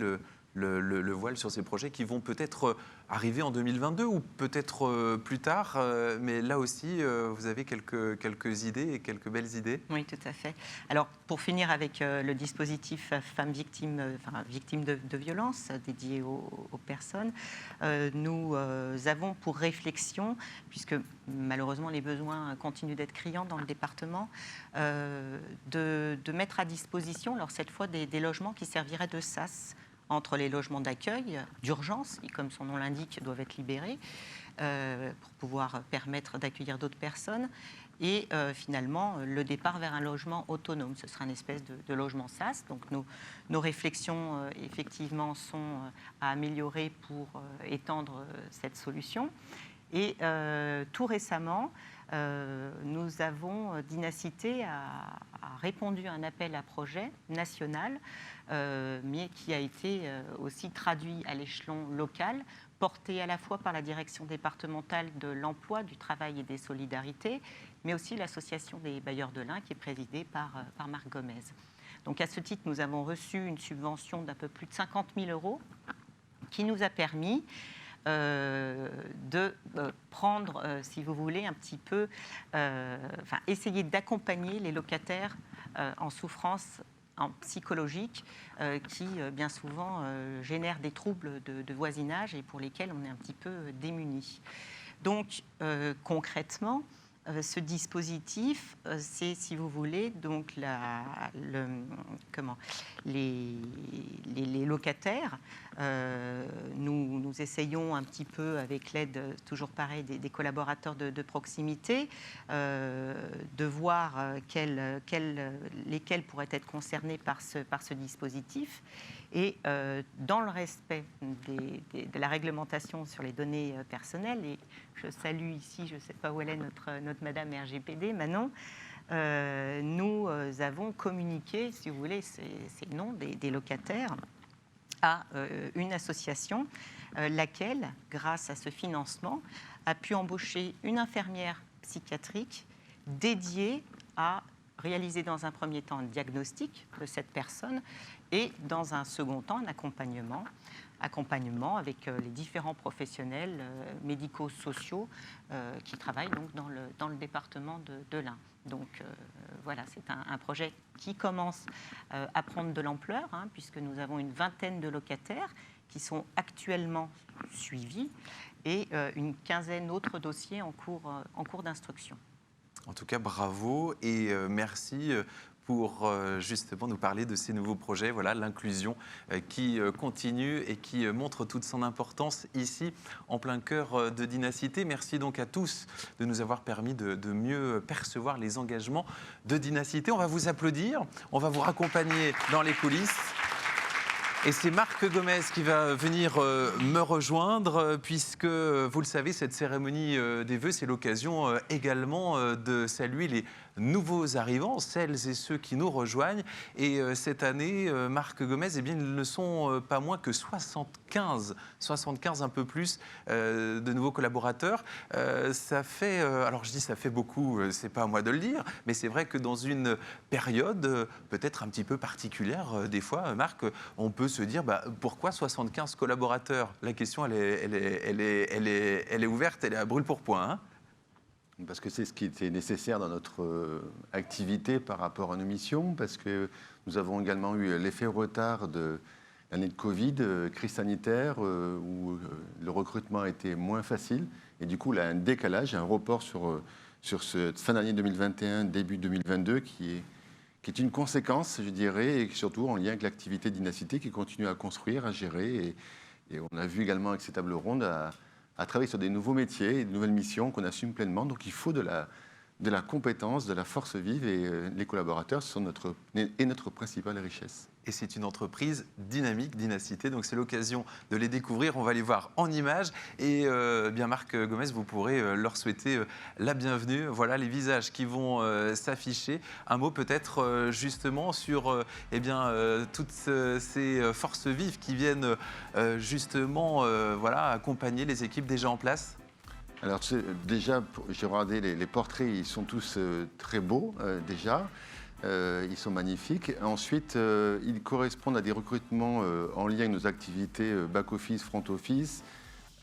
le voile sur ces projets qui vont peut-être arriver en 2022 ou peut-être plus tard, mais là aussi vous avez quelques idées et quelques belles idées. Oui, tout à fait. Alors pour finir avec le dispositif femmes victimes de violences dédié aux personnes, nous avons pour réflexion, puisque malheureusement les besoins continuent d'être criants dans le département, de mettre à disposition alors cette fois des logements qui serviraient de sas entre les logements d'accueil d'urgence, qui, comme son nom l'indique, doivent être libérés pour pouvoir permettre d'accueillir d'autres personnes, et finalement le départ vers un logement autonome. Ce sera une espèce de logement SAS. Donc nos réflexions, effectivement, sont à améliorer pour étendre cette solution. Et tout récemment, Dynacité a répondu à un appel à projet national, mais qui a été aussi traduit à l'échelon local, porté à la fois par la direction départementale de l'emploi, du travail et des solidarités, mais aussi l'association des bailleurs de l'Ain, qui est présidée par Marc Gomez. Donc à ce titre, nous avons reçu une subvention d'un peu plus de 50 000 € qui nous a permis de prendre, si vous voulez, un petit peu, essayer d'accompagner les locataires en souffrance psychologique qui, bien souvent, génèrent des troubles de voisinage et pour lesquels on est un petit peu démunis. Donc, concrètement, ce dispositif, c'est, si vous voulez, donc les locataires. Nous essayons un petit peu, avec l'aide, toujours pareil, des collaborateurs de proximité, de voir lesquels pourraient être concernés par ce dispositif. Et dans le respect de la réglementation sur les données personnelles, et je salue ici, je ne sais pas où elle est, notre Madame RGPD, Manon, nous avons communiqué, si vous voulez, ces noms des locataires à une association, laquelle, grâce à ce financement, a pu embaucher une infirmière psychiatrique dédiée à réaliser dans un premier temps un diagnostic de cette personne et dans un second temps un accompagnement avec les différents professionnels médico-sociaux qui travaillent donc dans le département de l'Ain. Donc voilà, c'est un projet qui commence à prendre de l'ampleur, puisque nous avons une vingtaine de locataires qui sont actuellement suivis et une quinzaine d'autres dossiers en cours d'instruction. En tout cas, bravo et merci pour justement nous parler de ces nouveaux projets, voilà, l'inclusion qui continue et qui montre toute son importance ici, en plein cœur de Dynacité. Merci donc à tous de nous avoir permis de mieux percevoir les engagements de Dynacité. On va vous applaudir, on va vous raccompagner dans les coulisses. Et c'est Marc Gomez qui va venir me rejoindre, puisque, vous le savez, cette cérémonie des vœux, c'est l'occasion également de saluer les nouveaux arrivants, celles et ceux qui nous rejoignent. Et cette année, Marc Gomez, eh bien, ils ne sont pas moins que 75 un peu plus de nouveaux collaborateurs. Ça fait, alors je dis ça fait beaucoup, c'est pas à moi de le dire, mais c'est vrai que dans une période peut-être un petit peu particulière, des fois, Marc, on peut se dire pourquoi 75 collaborateurs? La question, elle est ouverte, elle est à brûle-pourpoint. Hein. Parce que c'est ce qui était nécessaire dans notre activité par rapport à nos missions, parce que nous avons également eu l'effet retard de l'année de Covid, crise sanitaire, où le recrutement a été moins facile. Et du coup, il y a un décalage, un report sur cette fin d'année 2021, début 2022, qui est une conséquence, je dirais, et surtout en lien avec l'activité Dynacité qui continue à construire, à gérer. Et on a vu également avec ces tables rondes à travailler sur des nouveaux métiers et de nouvelles missions qu'on assume pleinement. Donc il faut de la compétence, de la force vive, et les collaborateurs sont notre principale richesse. Et c'est une entreprise dynamique, Dynacité, donc c'est l'occasion de les découvrir. On va les voir en images. Et bien Marc Gomez, vous pourrez leur souhaiter la bienvenue. Voilà les visages qui vont s'afficher. Un mot peut-être justement sur toutes ces forces vives qui viennent justement accompagner les équipes déjà en place. Alors déjà, j'ai regardé les portraits, ils sont tous très beaux déjà. Ils sont magnifiques. Ensuite, ils correspondent à des recrutements en lien avec nos activités back-office, front-office,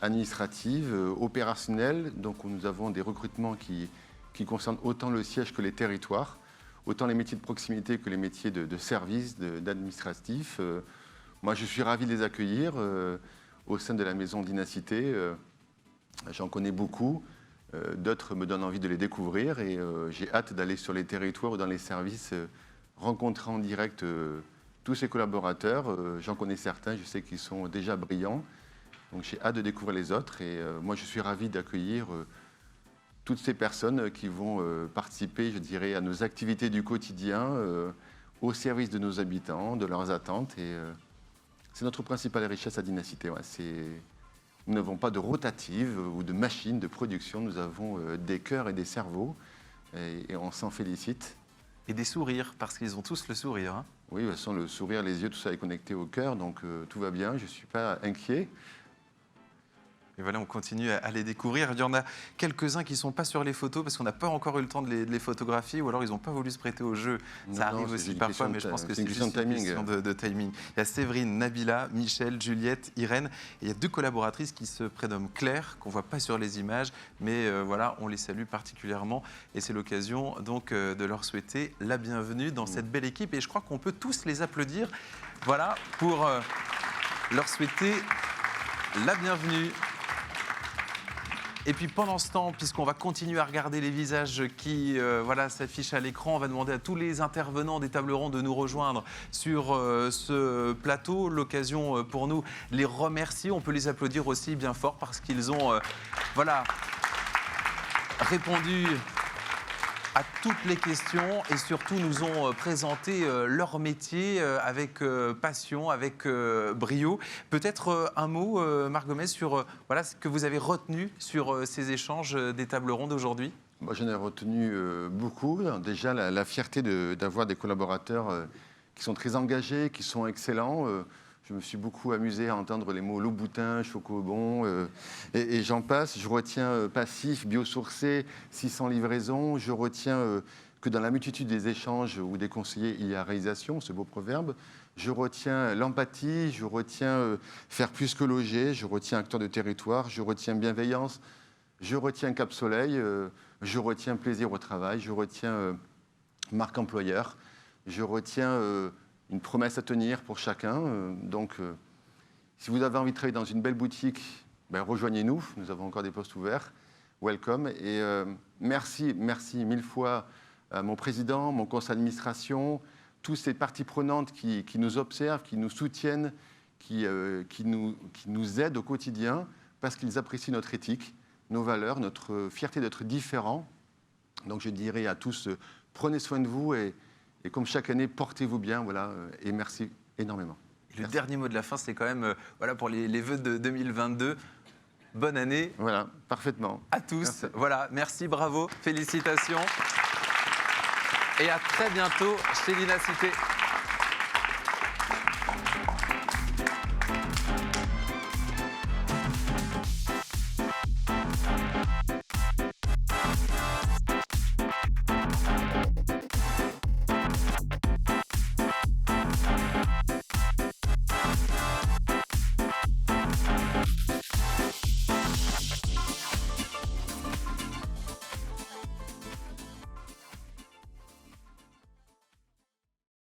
administratives, opérationnelles. Donc nous avons des recrutements qui concernent autant le siège que les territoires, autant les métiers de proximité que les métiers de service, d'administratif. Moi, je suis ravi de les accueillir au sein de la maison Dynacité. J'en connais beaucoup. D'autres me donnent envie de les découvrir et j'ai hâte d'aller sur les territoires ou dans les services, rencontrer en direct tous ces collaborateurs. J'en connais certains, je sais qu'ils sont déjà brillants, donc j'ai hâte de découvrir les autres. Et moi, je suis ravi d'accueillir toutes ces personnes qui vont participer, je dirais, à nos activités du quotidien, au service de nos habitants, de leurs attentes. Et c'est notre principale richesse à Dynacité. Ouais, Nous n'avons pas de rotative ou de machine de production. Nous avons des cœurs et des cerveaux et on s'en félicite. Et des sourires, parce qu'ils ont tous le sourire. Hein. Oui, de toute façon, le sourire, les yeux, tout ça est connecté au cœur, donc tout va bien, je ne suis pas inquiet. Et voilà, on continue à les découvrir. Il y en a quelques-uns qui ne sont pas sur les photos parce qu'on n'a pas encore eu le temps de les photographier ou alors ils n'ont pas voulu se prêter au jeu. Ça arrive aussi parfois, mais je pense que c'est juste une question de timing. Il y a Séverine, Nabila, Michel, Juliette, Irène. Et il y a 2 collaboratrices qui se prénomment Claire, qu'on ne voit pas sur les images, mais voilà, on les salue particulièrement. Et c'est l'occasion donc de leur souhaiter la bienvenue dans cette belle équipe. Et je crois qu'on peut tous les applaudir, voilà, pour leur souhaiter la bienvenue. Et puis pendant ce temps, puisqu'on va continuer à regarder les visages qui voilà, s'affichent à l'écran, on va demander à tous les intervenants des tables rondes de nous rejoindre sur ce plateau. L'occasion pour nous de les remercier. On peut les applaudir aussi bien fort parce qu'ils ont voilà, répondu à toutes les questions et surtout nous ont présenté leur métier avec passion, avec brio. Peut-être un mot, Marc Gomez, sur voilà, ce que vous avez retenu sur ces échanges des tables rondes aujourd'hui. Moi, j'en ai retenu beaucoup. Déjà, la fierté d'avoir des collaborateurs qui sont très engagés, qui sont excellents. Je me suis beaucoup amusé à entendre les mots Louboutin, Chocobon, et j'en passe. Je retiens passif, biosourcé, 600 livraisons. Je retiens que dans la multitude des échanges ou des conseillers, il y a réalisation, ce beau proverbe. Je retiens l'empathie, je retiens faire plus que loger, je retiens acteur de territoire, je retiens bienveillance, je retiens Cap Soleil, je retiens plaisir au travail, je retiens marque employeur, je retiens une promesse à tenir pour chacun. Donc, si vous avez envie de travailler dans une belle boutique, ben, rejoignez-nous. Nous avons encore des postes ouverts. Welcome. Et merci 1000 fois à mon président, mon conseil d'administration, toutes ces parties prenantes qui nous observent, qui nous soutiennent, qui nous aident au quotidien parce qu'ils apprécient notre éthique, nos valeurs, notre fierté d'être différents. Donc, je dirais à tous, prenez soin de vous et comme chaque année, portez-vous bien, voilà, et merci énormément. Le dernier mot de la fin, c'est quand même, voilà, pour les vœux de 2022. Bonne année. Voilà, parfaitement. À tous. Merci. Voilà, merci, bravo, félicitations. Et à très bientôt chez Dinacité.